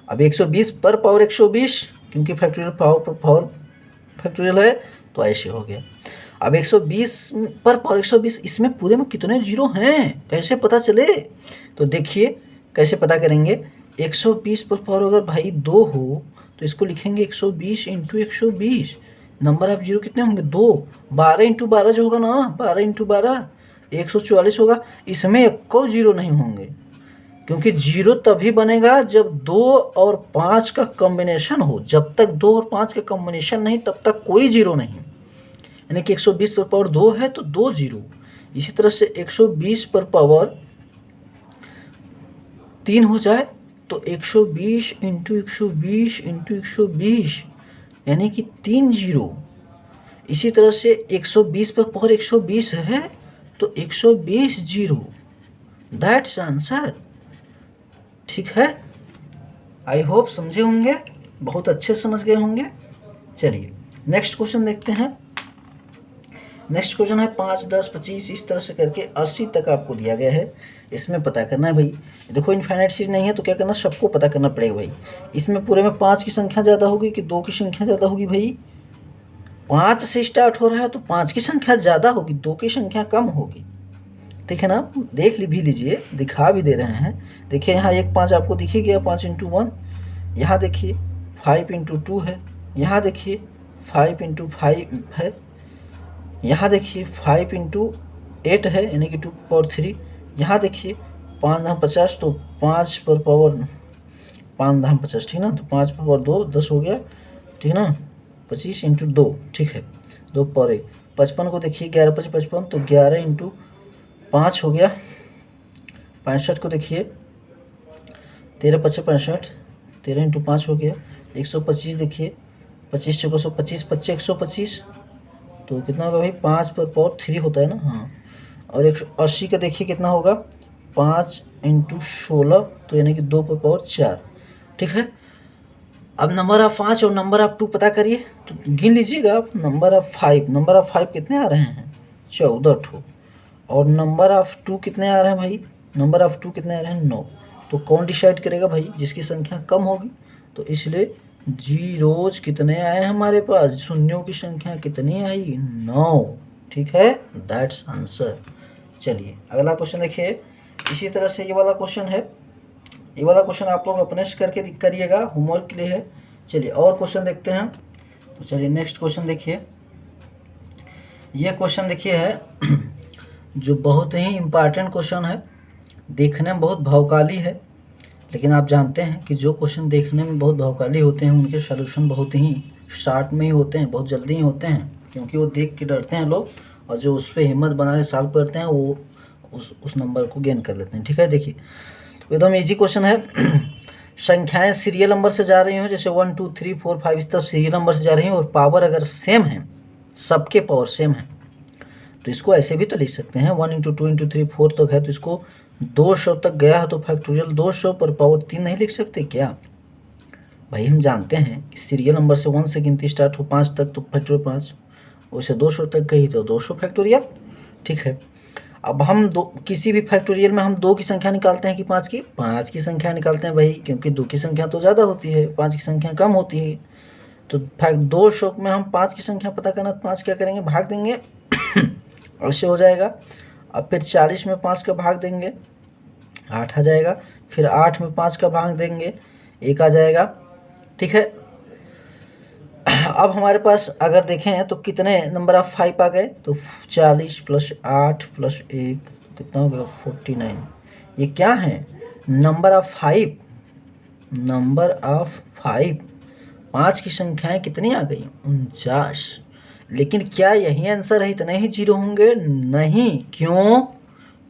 अब 120 पर पावर 120, क्योंकि पावर फैक्टोरियल है, तो ऐसे हो गया। अब 120 पर पावर 120, इसमें पूरे में कितने जीरो हैं, कैसे पता चले? तो देखिए कैसे पता करेंगे। 120 पर पावर अगर भाई 2 हो तो इसको लिखेंगे 120 इंटू 120, नंबर ऑफ जीरो कितने होंगे, 2। 12 इंटू 12 जो होगा ना, 12 इंटू 12 144 होगा। इसमें एक जीरो नहीं होंगे, क्योंकि जीरो तभी बनेगा जब 2 और 5 का कॉम्बिनेशन हो। जब तक 2 और 5 का कॉम्बिनेशन नहीं, तब तक कोई जीरो नहीं। यानी कि 120 पर पावर 2 है तो 2 जीरो। इसी तरह से 120 पर पावर 3 हो जाए तो 120 इंटू 120 इंटू 120, यानी कि 3 जीरो। इसी तरह से 120 पर पावर 120 है तो 120 जीरो, दैट्स आंसर। ठीक है, आई होप समझे होंगे, बहुत अच्छे समझ गए होंगे। चलिए नेक्स्ट क्वेश्चन देखते हैं। नेक्स्ट क्वेश्चन है 5, 10, 25 इस तरह से करके 80 तक आपको दिया गया है। इसमें पता करना है भाई। देखो इनफाइनाइट सीरीज नहीं है तो क्या करना, सबको पता करना पड़ेगा भाई। इसमें पूरे में 5 की संख्या ज़्यादा होगी कि 2 की संख्या ज़्यादा होगी भाई? 5 से स्टार्ट हो रहा है तो 5 की संख्या ज़्यादा होगी, 2 की संख्या कम होगी। ठीक है ना, देख भी लीजिए, दिखा भी दे रहे हैं। देखिए यहाँ 1 5 आपको दिख ही गया, 5 × 1। यहाँ देखिए 5 × 2 है। यहाँ देखिए 5 × 5 है। यहाँ देखिए 5 × 8 है, यानी कि 2⁻3। यहाँ देखिए 5 धाम 50, तो 5 पर पावर 5 धाम 50, ठीक ना, तो 5 पर पावर 2 10 हो गया, ठीक ना। 25 × 2, ठीक है, 2 पर 1। 55 को देखिए 11 5 55, तो 11 × 5 हो गया। 65 को देखिए 13 5 65, 13 × 5 हो गया। 125 देखिए 25 × 125, 25 125, तो कितना होगा भाई, 5 पर पावर 3 होता है ना, हाँ। और 180 का देखिए कितना होगा, 5 × 16, तो यानी कि 2 पर पावर 4। ठीक है, अब नंबर ऑफ 5 और नंबर ऑफ 2 पता करिए, तो गिन लीजिएगा आप। नंबर ऑफ 5 कितने आ रहे हैं, 14 ठो। और नंबर ऑफ 2 कितने आ रहे हैं भाई, नंबर ऑफ 2 कितने आ रहे हैं, 9। तो कौन डिसाइड करेगा भाई, जिसकी संख्या कम होगी। तो इसलिए जीरोज कितने आए हमारे पास, शून्यों की संख्या कितनी आई, 9। ठीक है, दैट्स आंसर। चलिए अगला क्वेश्चन देखिए। इसी तरह से ये वाला क्वेश्चन है, ये वाला क्वेश्चन आप लोग अपने से करके करिएगा, होमवर्क के लिए है। चलिए और क्वेश्चन देखते हैं। तो चलिए नेक्स्ट क्वेश्चन देखिए। ये क्वेश्चन देखिए है जो बहुत ही इम्पॉर्टेंट क्वेश्चन है, देखने में बहुत भावकाली है, लेकिन आप जानते हैं कि जो क्वेश्चन देखने में बहुत भावकाली होते हैं उनके सॉल्यूशन बहुत ही शॉर्ट में ही होते हैं, बहुत जल्दी ही होते हैं, क्योंकि वो देख के डरते हैं लोग, और जो उस पर हिम्मत बना के सॉल्व करते हैं वो उस नंबर को गेन कर लेते हैं। ठीक है, देखिए तो एकदम ईजी क्वेश्चन है। संख्याएं सीरियल नंबर से जा रही हो, जैसे 1 2 3 4 5 इस तरफ सीरियल नंबर से जा रही हैं, और पावर अगर सेम है, सबके पावर सेम है, तो इसको ऐसे भी तो लिख सकते हैं, 1 × 2 × 3 4 तक है, तो इसको 200 तक गया है तो फैक्टोरियल 200 पर पावर 3 नहीं लिख सकते क्या भाई? हम जानते हैं कि सीरियल नंबर से 1 से गिनती स्टार्ट हो 5 तक, तो फैक्टोरियल 5, वैसे 200 तक गई तो 200 फैक्टोरियल। ठीक है, अब हम किसी भी फैक्टोरियल में हम 2 की संख्या निकालते हैं कि 5 की संख्या निकालते हैं भाई, क्योंकि 2 की संख्या तो ज़्यादा होती है, 5 की संख्या कम होती है। तो 200 में हम 5 की संख्या पता करना, 5 क्या करेंगे, भाग देंगे ऐसे हो जाएगा। अब फिर 40 में 5 का भाग देंगे, 8 आ जाएगा। फिर 8 में 5 का भाग देंगे, 1 आ जाएगा। ठीक है, अब हमारे पास अगर देखें तो कितने नंबर ऑफ 5 आ गए, तो 40 + 8 + 1 कितना हो गया, 49। ये क्या है, नंबर ऑफ 5, नंबर ऑफ 5, 5 की संख्याएं कितनी आ गई, 49। लेकिन क्या यही आंसर है, इतने ही जीरो होंगे, नहीं। क्यों,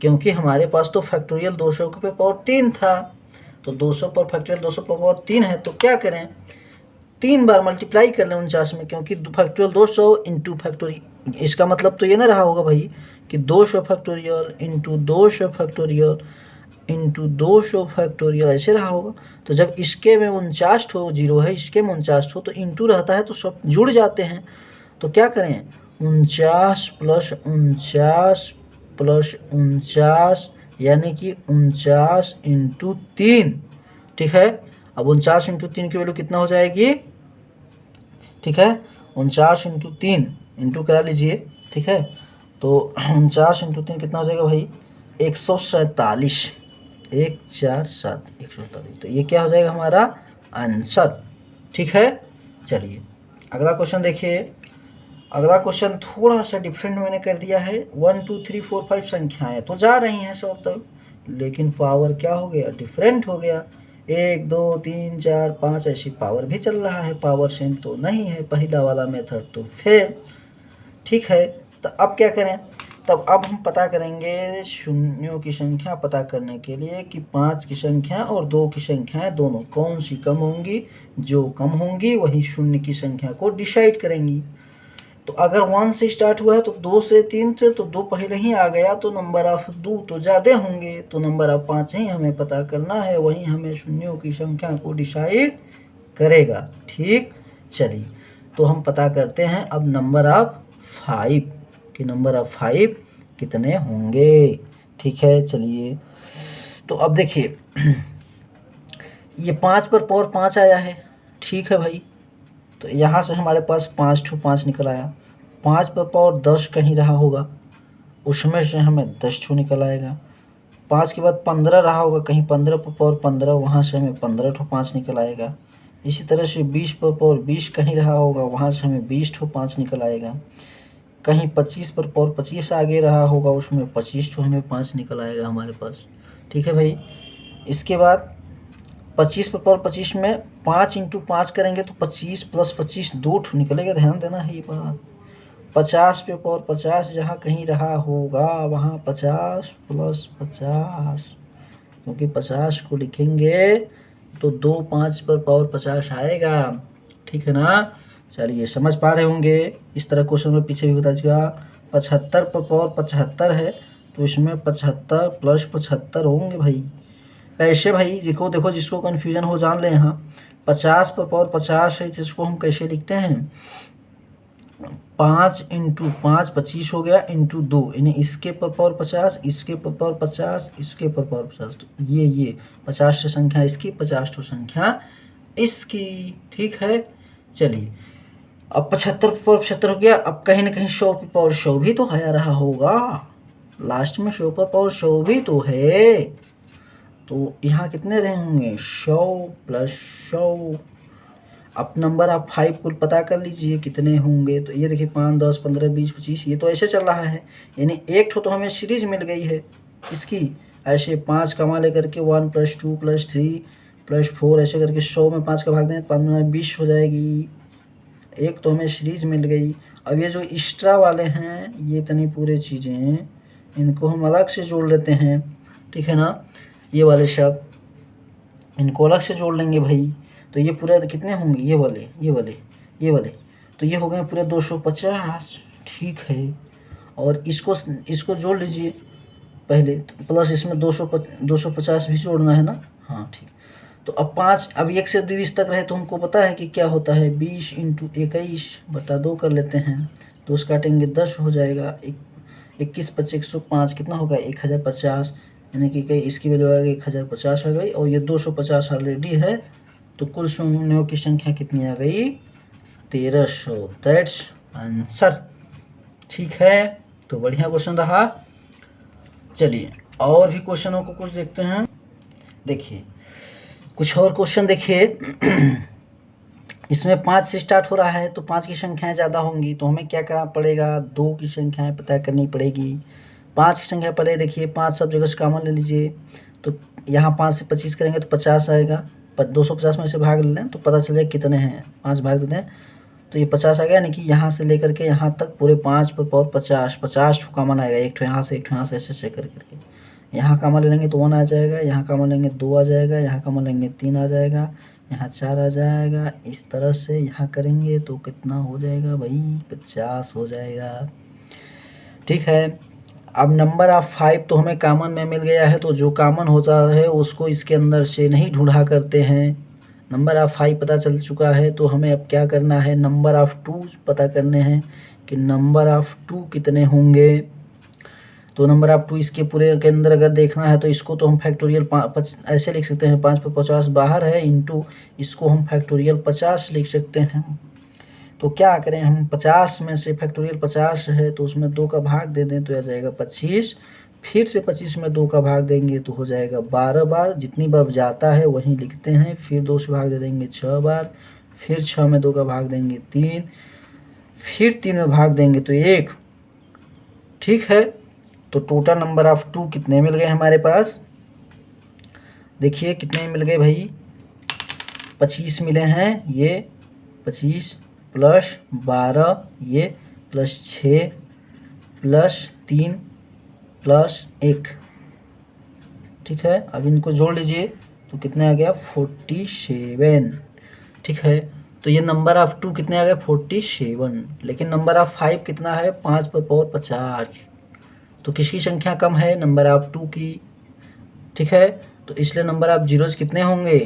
क्योंकि हमारे पास तो फैक्टोरियल 200 पे पावर 3 था, तो 200 पर फैक्टोरियल 200 पर पावर 3 है, तो क्या करें, 3 बार मल्टीप्लाई कर लें 49 में, क्योंकि फैक्टोरियल 200 × फैक्टोरियल, इसका मतलब तो ये ना रहा होगा भाई कि 200 फैक्टोरियल × 200 फैक्टोरियल × 200 फैक्टोरियल, ऐसे रहा होगा। तो जब इसके में 49 ठो जीरो है, इसके में 49 ठो, तो इंटू रहता है तो सब जुड़ जाते हैं। तो क्या करें, 49 + 49 + 49, यानी कि 49 × 3। ठीक है, अब 49 × 3 की वैल्यू कितना हो जाएगी, ठीक है, 49 × 3 इंटू करा लीजिए। ठीक है, तो 49 × 3 कितना हो जाएगा भाई, 147, 147 147, तो ये क्या हो जाएगा हमारा आंसर। ठीक है, चलिए अगला क्वेश्चन देखिए। अगला क्वेश्चन थोड़ा सा डिफरेंट मैंने कर दिया है। 1 2 3 4 5 संख्याएं तो जा रही हैं 100 तक, लेकिन पावर क्या हो गया, डिफरेंट हो गया। 1 2 3 4 5 ऐसी पावर भी चल रहा है, पावर सेम तो नहीं है, पहला वाला मेथड तो फेल। ठीक है, तो अब क्या करें, तब अब हम पता करेंगे शून्यों की संख्या पता करने के लिए कि 5 की संख्या और 2 की संख्याएं दोनों कौन सी कम होंगी, जो कम होंगी वही शून्य की संख्या को डिसाइड करेंगी। तो अगर 1 से स्टार्ट हुआ है तो 2 से 3 से तो 2 पहले ही आ गया, तो नंबर ऑफ 2 तो ज़्यादा होंगे, तो नंबर ऑफ 5 ही हमें पता करना है, वही हमें शून्यों की संख्या को डिसाइड करेगा। ठीक, चलिए तो हम पता करते हैं अब नंबर ऑफ 5 कि नंबर ऑफ 5 कितने होंगे। ठीक है, चलिए तो अब देखिए ये 5 पर पावर 5 आया है। ठीक है भाई, तो यहाँ से हमारे पास 5 ठो 5 निकल आया। 5 पर पावर 10 कहीं रहा होगा, उसमें से हमें 10 ठो निकल आएगा। 5 के बाद 15 रहा होगा कहीं, 15 पर पावर 15, वहाँ से हमें 15 ठो 5 निकल आएगा। इसी तरह से 20 पर पावर 20 कहीं रहा होगा, वहाँ से हमें 20 ठो 5 निकल आएगा। कहीं 25 पर पावर 25 आगे रहा होगा, उसमें 25 ठो हमें 5 निकल आएगा हमारे पास। ठीक है भाई, इसके बाद 25 पर पावर 25 में 5 इंटू 5 करेंगे तो 25 प्लस 25 2 ठो निकलेगा, ध्यान देना है ये बात। 50 पे पावर 50 जहाँ कहीं रहा होगा, वहाँ 50 प्लस 50, क्योंकि 50 को लिखेंगे तो 2 5 पर पावर 50 आएगा। ठीक है ना, चलिए समझ पा रहे होंगे। इस तरह क्वेश्चन में पीछे भी बता चुका। 75 पर पावर 75 है, तो इसमें 75 प्लस 75 होंगे भाई। कैसे भाई, जिसको देखो, जिसको कन्फ्यूजन हो जान ले। यहाँ 50 पर पावर 50 है, जिसको हम कैसे लिखते हैं, 5 इंटू 5 25 हो गया, इंटू 2, यानी इसके पर पावर 50, इसके पर पावर 50, इसके पर पावर 50, तो ये 50 से संख्या इसकी, 50 तो संख्या इसकी। ठीक है, चलिए अब 75 पर पावर 75 हो गया। अब कहीं ना कहीं 100 पर पावर 100 भी तो आया रहा होगा, लास्ट में 100 पर पावर 100 भी तो है, तो यहाँ कितने रहे होंगे, 100 प्लस 100। अब नंबर आप 5 कुल पता कर लीजिए कितने होंगे। तो ये देखिए 5 10 15 20 25, ये तो ऐसे चल रहा है, यानी एक ठो तो हमें सीरीज मिल गई है इसकी। ऐसे 5 कमा लेकर के 1 प्लस 2 प्लस 3 प्लस 4 ऐसे करके 100 में 5 का भाग दें, 5 में 20 हो जाएगी। एक तो हमें सीरीज मिल गई। अब ये जो एक्स्ट्रा वाले हैं, ये इतनी पूरे चीज़ें, इनको हम अलग से जोड़ लेते हैं। ठीक है ना, ये वाले शब्द इनको अलग से जोड़ लेंगे भाई। तो ये पूरे कितने होंगे, ये वाले ये वाले ये वाले, तो ये हो गए पूरे 250। ठीक है, और इसको जोड़ लीजिए पहले, तो प्लस इसमें 250 भी जोड़ना है ना। हाँ ठीक, तो अब 5, अब 1 से 20 तक रहे, तो हमको पता है कि क्या होता है, 20 इंटू 21 बटा 2 कर लेते हैं। 2 से काटेंगे 10 हो जाएगा, 21 25 105 कितना होगा, 1050, यानी कि कहीं इसकी वैल्यू आ गई 1050 आ गई, और ये 250 ऑलरेडी है, तो कुल शून्यों की संख्या कितनी आ गई, 1300। That's answer. ठीक है, तो बढ़िया क्वेश्चन रहा। चलिए और भी क्वेश्चनों को कुछ देखते हैं। देखिए कुछ और क्वेश्चन देखिए। इसमें 5 से स्टार्ट हो रहा है, तो 5 की संख्याएं ज़्यादा होंगी, तो हमें क्या करना पड़ेगा, 2 की संख्याएं पता करनी पड़ेगी। 5 की संख्या पहले देखिए, 5 सब जगह से कॉमन ले लीजिए, तो यहाँ 5 से 25 करेंगे तो 50 आएगा। 250 में से भाग ले लें तो पता चल जाए कितने हैं, 5 भाग दे दें तो ये 50 आ गया। यानी कि यहाँ से लेकर के यहाँ तक पूरे 5 पर पावर 50 ठो कॉमन आएगा, एक ठो यहाँ से एक ठो यहाँ से, ऐसे कर करके। यहाँ कॉमन ले लेंगे तो 1 आ जाएगा, यहाँ कॉमन लेंगे 2 आ जाएगा, यहाँ कॉमन लेंगे 3 आ जाएगा, यहाँ 4 आ जाएगा। इस तरह से यहाँ करेंगे तो कितना हो जाएगा भाई, 50 हो जाएगा। ठीक है, अब नंबर ऑफ 5 तो हमें कॉमन में मिल गया है, तो जो कॉमन होता है उसको इसके अंदर से नहीं ढूंढा करते हैं। नंबर ऑफ 5 पता चल चुका है, तो हमें अब क्या करना है, नंबर ऑफ 2 पता करने हैं कि नंबर ऑफ 2 कितने होंगे। तो नंबर ऑफ 2 इसके पूरे के अंदर अगर देखना है, तो इसको तो हम फैक्टोरियल ऐसे लिख सकते हैं, 5 पर 50 बाहर है, इंटू इसको हम फैक्टोरियल 50 लिख सकते हैं। तो क्या करें हम, 50 में से फैक्टोरियल 50 है, तो उसमें 2 का भाग दे दें तो आ जाएगा 25, फिर से 25 में 2 का भाग देंगे तो हो जाएगा 12 बार। जितनी बार जाता है वहीं लिखते हैं, फिर 2 से भाग दे देंगे 6 बार, फिर 6 में 2 का भाग देंगे 3, फिर 3 में भाग देंगे तो 1। ठीक है, तो टोटल नंबर ऑफ 2 कितने मिल गए हमारे पास, देखिए कितने मिल गए भाई, 25 मिले हैं। ये 25 प्लस 12, ये प्लस 6 प्लस 3 प्लस 1। ठीक है, अब इनको जोड़ लीजिए तो कितने आ गया, 47। ठीक है, तो ये नंबर ऑफ 2 कितने आ गए 47, लेकिन नंबर ऑफ 5 कितना है 5 पर पावर 50। तो किसकी संख्या कम है नंबर ऑफ 2 की, ठीक है। तो इसलिए नंबर ऑफ जीरोज कितने होंगे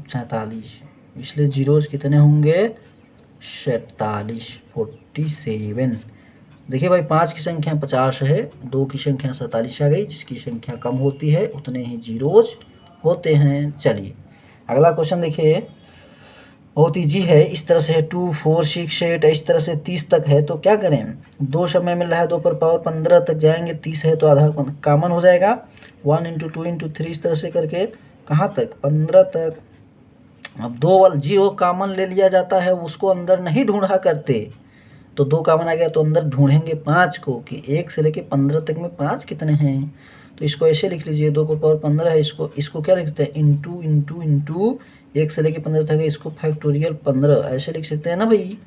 47, इसलिए जीरोज कितने होंगे 47, 47। देखिए भाई 5 की संख्या 50 है, 2 की संख्या 47 आ गई, जिसकी संख्या कम होती है उतने ही जीरोज होते हैं। चलिए अगला क्वेश्चन देखिए, बहुत ईजी है। इस तरह से 2 4 6 8 इस तरह से 30 तक है, तो क्या करें, 2 समय मिल रहा है, 2 पर पावर 15 तक जाएंगे, 30 है तो आधा कॉमन हो जाएगा, 1 इंटू 2 इंटू 3 इस तरह से करके कहाँ तक 15 तक। अब 2 वाला जीरो कॉमन ले लिया जाता है, उसको अंदर नहीं ढूंढा करते, तो 2 कॉमन आ गया तो अंदर ढूंढेंगे 5 को कि 1 से लेके 15 तक में 5 कितने हैं। तो इसको ऐसे लिख लीजिए, 2 पर पावर 15 है, इसको क्या लिखते हैं इंटू इंटू इंटू 1 से लेके 15 तक है, इसको फैक्टोरियल 15 ऐसे लिख सकते हैं ना भाई।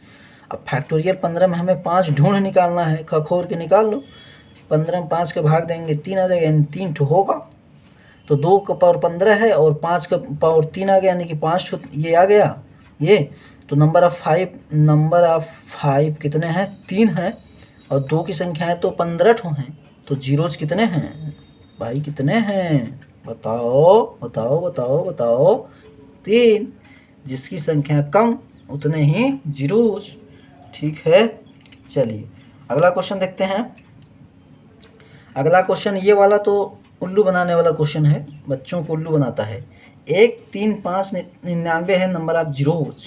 अब फैक्टोरियल 15 में हमें 5 ढूंढ निकालना है, खखोर के निकाल लो, 15 में 5 के भाग देंगे 3 आ जाएगा, यानी 3 ठो होगा। तो 2 का पावर 15 है और 5 का पावर 3 आ गया, यानी कि 5 ठो ये आ गया ये। तो नंबर ऑफ 5 कितने हैं 3 है, और 2 की संख्या है तो 15 ठो हैं, तो जीरोज कितने हैं भाई कितने हैं बताओ बताओ बताओ बताओ 3, जिसकी संख्या कम उतने ही जीरोज, ठीक है। चलिए अगला क्वेश्चन देखते हैं। अगला क्वेश्चन ये वाला तो उल्लू बनाने वाला क्वेश्चन है, बच्चों को उल्लू बनाता है। 1 3 5 99 है नंबर ऑफ जीरोज।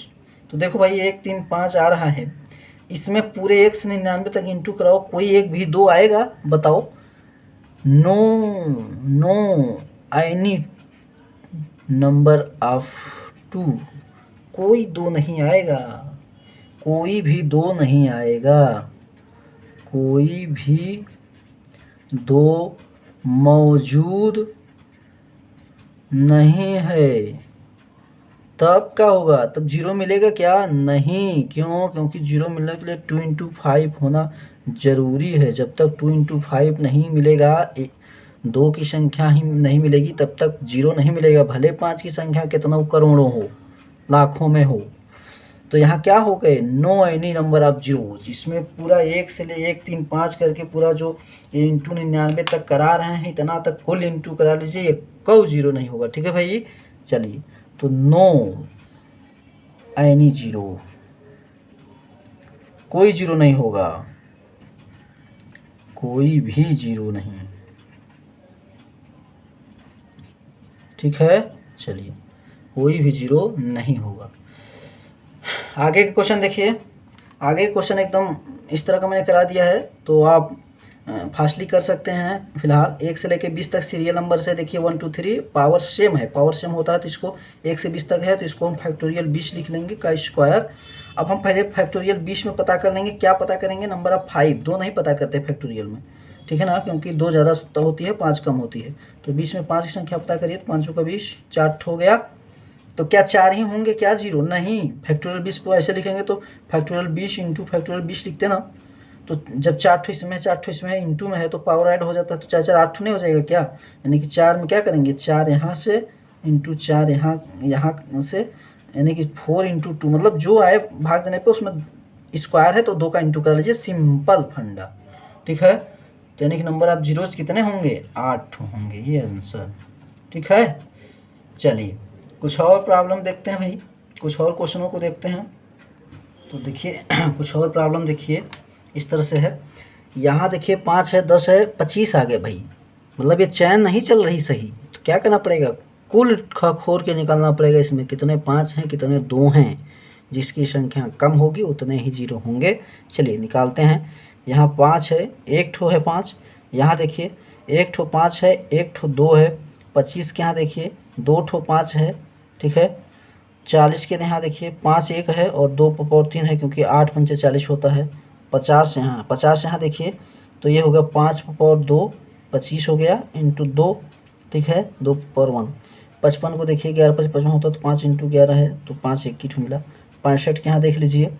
तो देखो भाई 1 3 5 आ रहा है, इसमें पूरे 1 से 99 तक इंटू कराओ, कोई एक भी 2 आएगा बताओ। No no any number of 2, कोई 2 नहीं आएगा, कोई भी 2 नहीं आएगा, कोई भी 2 मौजूद नहीं है। तब क्या होगा, तब जीरो मिलेगा क्या नहीं, क्यों, क्योंकि जीरो मिलने के लिए 2 इंटू 5 होना ज़रूरी है। जब तक 2 इंटू 5 नहीं मिलेगा, 2 की संख्या ही नहीं मिलेगी, तब तक जीरो नहीं मिलेगा, भले 5 की संख्या कितना करोड़ों हो लाखों में हो। तो यहाँ क्या हो गए no any number of zeros, इसमें पूरा 1 से ले 1 3 5 करके पूरा जो इंटू 99 तक करा रहे हैं, इतना तक कुल इंटू करा लीजिए, ये कोई जीरो नहीं होगा, ठीक है भाई। चलिए तो नो एनी जीरो, कोई जीरो नहीं होगा, कोई भी जीरो नहीं, ठीक है। चलिए कोई भी जीरो नहीं होगा। आगे का क्वेश्चन देखिए, आगे क्वेश्चन एकदम इस तरह का मैंने करा दिया है, तो आप फास्टली कर सकते हैं। फिलहाल 1 से लेके 20 तक सीरियल नंबर से देखिए 1 2 3 पावर सेम है, पावर सेम होता है तो इसको 1 से 20 तक है तो इसको हम फैक्टोरियल 20 लिख लेंगे का स्क्वायर। अब हम पहले फैक्टोरियल 20 में पता कर लेंगे, क्या पता करेंगे नंबर ऑफ 5, 2 नहीं पता करते फैक्टोरियल में, ठीक है ना, क्योंकि 2 ज़्यादा होती है 5 कम होती है। तो 20 में 5 की संख्या पता करिए, तो 5 का 20 4 हो गया। तो क्या 4 ही होंगे क्या जीरो, नहीं, फैक्टोरियल 20 को ऐसे लिखेंगे तो फैक्टोरियल 20 इंटू फैक्टोरियल 20 लिखते ना, तो जब 4 ठो इसमें 4 ठो इसमें है, इंटू में है तो पावर ऐड हो जाता है, तो 4 4 8 नहीं हो जाएगा क्या, यानी कि 4 में क्या करेंगे 4 यहाँ से इंटू 4 यहाँ से, यानी कि 4 इंटू 2, मतलब जो आए भाग देने पे उसमें स्क्वायर है तो 2 का इंटू कर लीजिए, सिंपल फंडा, ठीक है। तो यानी कि नंबर ऑफ जीरोज कितने होंगे 8 होंगे, ये आंसर, ठीक है। चलिए कुछ और प्रॉब्लम देखते हैं भाई, कुछ और क्वेश्चनों को देखते हैं। तो देखिए कुछ और प्रॉब्लम देखिए इस तरह से है, यहाँ देखिए 5 है 10 है 25 आ गए भाई, मतलब ये चैन नहीं चल रही सही, तो क्या करना पड़ेगा कुल खोर के निकालना पड़ेगा, इसमें कितने 5 हैं कितने 2 हैं, जिसकी संख्या कम होगी उतने ही जीरो होंगे। चलिए निकालते हैं। यहाँ 5 है, एक ठो है 5, यहाँ देखिए एक ठो 5 है, एक ठो 2 है, 25 के यहाँ देखिए 2 ठो 5 है, ठीक है। 40 के यहाँ देखिए 5 एक है और 2 पावर 3 है, क्योंकि 8 पंचे 40 होता है। 50 यहाँ देखिए तो ये होगा 5 पावर 2 25 हो गया इंटू 2, ठीक है, 2 पावर 1। 55 को देखिए 11 5 55 होता है तो 5 इंटू 11 है तो 5 21 मिला। 65 के यहाँ देख लीजिए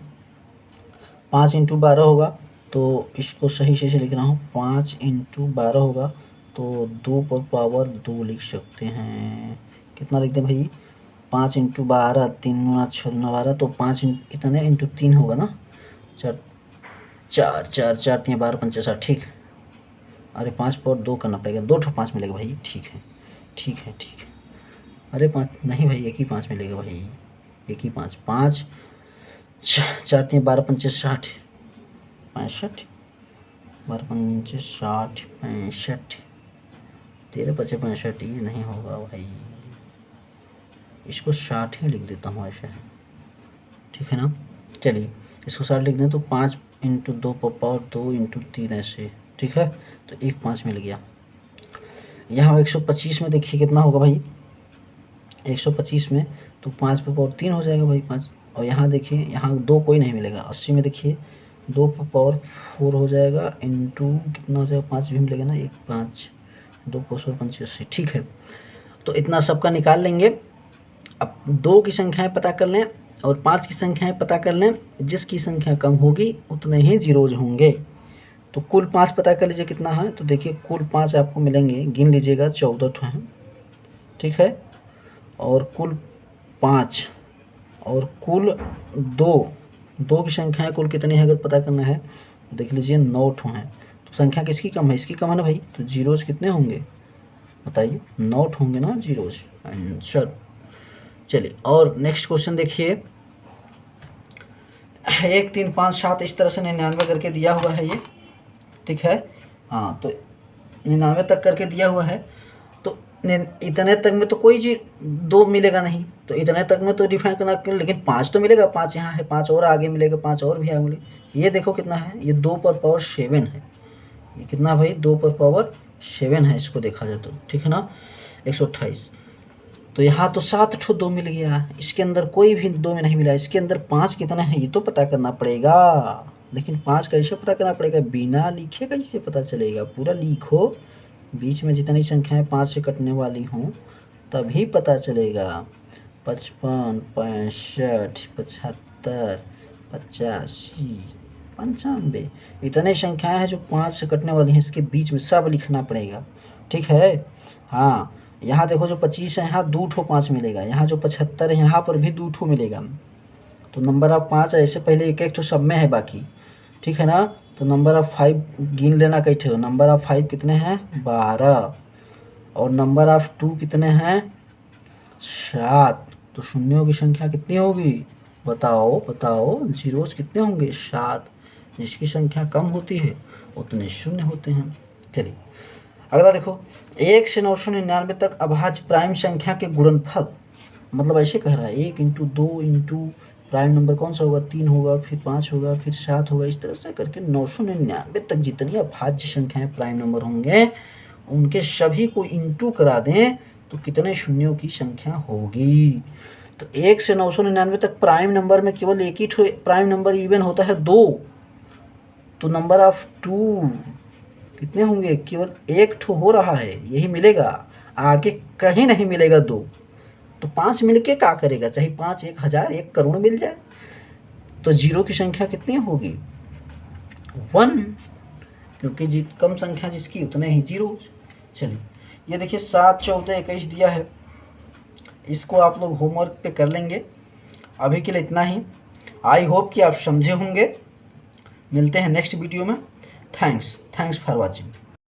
5 इंटू 12 होगा, तो इसको सही से लिख रहा हूँ, 5 इंटू 12 होगा तो 2 पर पावर 2 लिख सकते हैं। कितना लिखते हैं भाई 5 इंटू 12, 3 गुना 6 गुना 12, तो 5 इतने इंटू 3 होगा ना, 4 4 4 4 3 12 5 60, ठीक। अरे 5 पावर 2 करना पड़ेगा, 2 ठो 5 मिलेगा भाई, ठीक है ठीक है ठीक है। अरे 5 नहीं भाई, एक ही 5 मिलेगा भाई, एक ही 5, 5 4 3 12 5 60 65, 12 5 60 65, 13 5 65, ये नहीं होगा भाई, इसको 60 ही लिख देता हूँ ऐसे, ठीक है ना। चलिए इसको 60 लिख दें तो 5 इंटू 2 पावर 2 इंटू 3 ऐसे, ठीक है। तो एक 5 मिल गया। यहाँ 125 में देखिए कितना होगा भाई, 125 में तो 5 पे पावर 3 हो जाएगा भाई 5, और यहाँ देखिए यहाँ 2 कोई नहीं मिलेगा। 80 में देखिए 2 पे पावर 4 हो जाएगा, इंटू कितना हो जाएगा, 5 भी मिलेगा ना, 1 5 2 4 5 80, ठीक है। तो इतना सबका निकाल लेंगे। अब 2 की संख्याएं पता कर लें और 5 की संख्याएं पता कर लें, जिसकी संख्या कम होगी उतने ही जीरोज होंगे। तो कुल 5 पता कर लीजिए कितना है, तो देखिए कुल 5 आपको मिलेंगे, गिन लीजिएगा, 14 ठो हैं, ठीक है। और कुल 5 और कुल 2 की संख्याएं कुल कितनी है अगर पता करना है तो देख लीजिए 9 ठो हैं। तो संख्या किसकी कम है, इसकी कम है ना भाई, तो जीरोज कितने होंगे बताइए, 9 होंगे ना जीरोज आंसर। चलिए और नेक्स्ट क्वेश्चन देखिए, 1 3 5 7 इस तरह से 99 करके दिया हुआ है ये, ठीक है। हाँ तो 99 तक करके दिया हुआ है, तो इतने तक में तो कोई चीज 2 मिलेगा नहीं, तो इतने तक में तो डिफाइन करना, लेकिन 5 तो मिलेगा, 5 यहाँ है, 5 और आगे मिलेगा, 5 और भी आगे मिलेगा। ये देखो कितना है, ये 2 पर पावर 7 है, ये कितना भाई 2 पर पावर 7 है, इसको देखा जाए तो, ठीक है ना, 128। तो यहाँ तो 7 ठो 2 मिल गया, इसके अंदर कोई भी 2 में नहीं मिला। इसके अंदर 5 कितना है ये तो पता करना पड़ेगा, लेकिन 5 कैसे पता करना पड़ेगा, बिना लिखे कैसे पता चलेगा, पूरा लिखो, बीच में जितनी संख्याएं 5 से कटने वाली हों तभी पता चलेगा। 55 65 75 85 95, इतने संख्याएं हैं जो 5 से कटने वाली हैं, इसके बीच में सब लिखना पड़ेगा, ठीक है। हाँ यहाँ देखो जो 25 है यहाँ 2 ठो 5 मिलेगा, यहाँ जो 75 है यहाँ पर भी 2 ठो मिलेगा। तो नंबर ऑफ 5 ऐसे पहले एक एक ठो सब में है बाकी, ठीक है ना। तो नंबर ऑफ 5 गिन लेना कई ठो, नंबर ऑफ 5 कितने हैं 12, और नंबर ऑफ 2 कितने हैं 7। तो शून्यों की संख्या कितनी होगी बताओ बताओ, जीरोस कितने होंगे 7, जिसकी संख्या कम होती है उतने शून्य होते हैं। चलिए अगला देखो, 1 से 999 तक अभाज्य प्राइम संख्या के गुणनफल, मतलब ऐसे कह रहा है 1 इंटू 2 इंटू प्राइम नंबर कौन सा होगा 3 होगा, फिर 5 होगा, फिर 7 होगा, इस तरह से करके 999 तक जितनी अभाज्य संख्याएं प्राइम नंबर होंगे उनके सभी को इंटू करा दें तो कितने शून्यों की संख्या होगी। तो 1 से 999 तक प्राइम नंबर में केवल एक ही प्राइम नंबर इवन होता है 2, तो नंबर ऑफ 2 कितने होंगे, केवल 1 ठो हो रहा है, यही मिलेगा, आगे कहीं नहीं मिलेगा 2। तो 5 मिलके क्या करेगा, चाहे 5 1000 1 करोड़ मिल जाए, तो जीरो की संख्या कितनी होगी 1, क्योंकि कम संख्या जिसकी उतने ही जीरो। चलिए ये देखिए 7 14 21 दिया है, इसको आप लोग होमवर्क पे कर लेंगे। अभी के लिए इतना ही, आई होप कि आप समझे होंगे। मिलते हैं नेक्स्ट वीडियो में। Thanks for watching.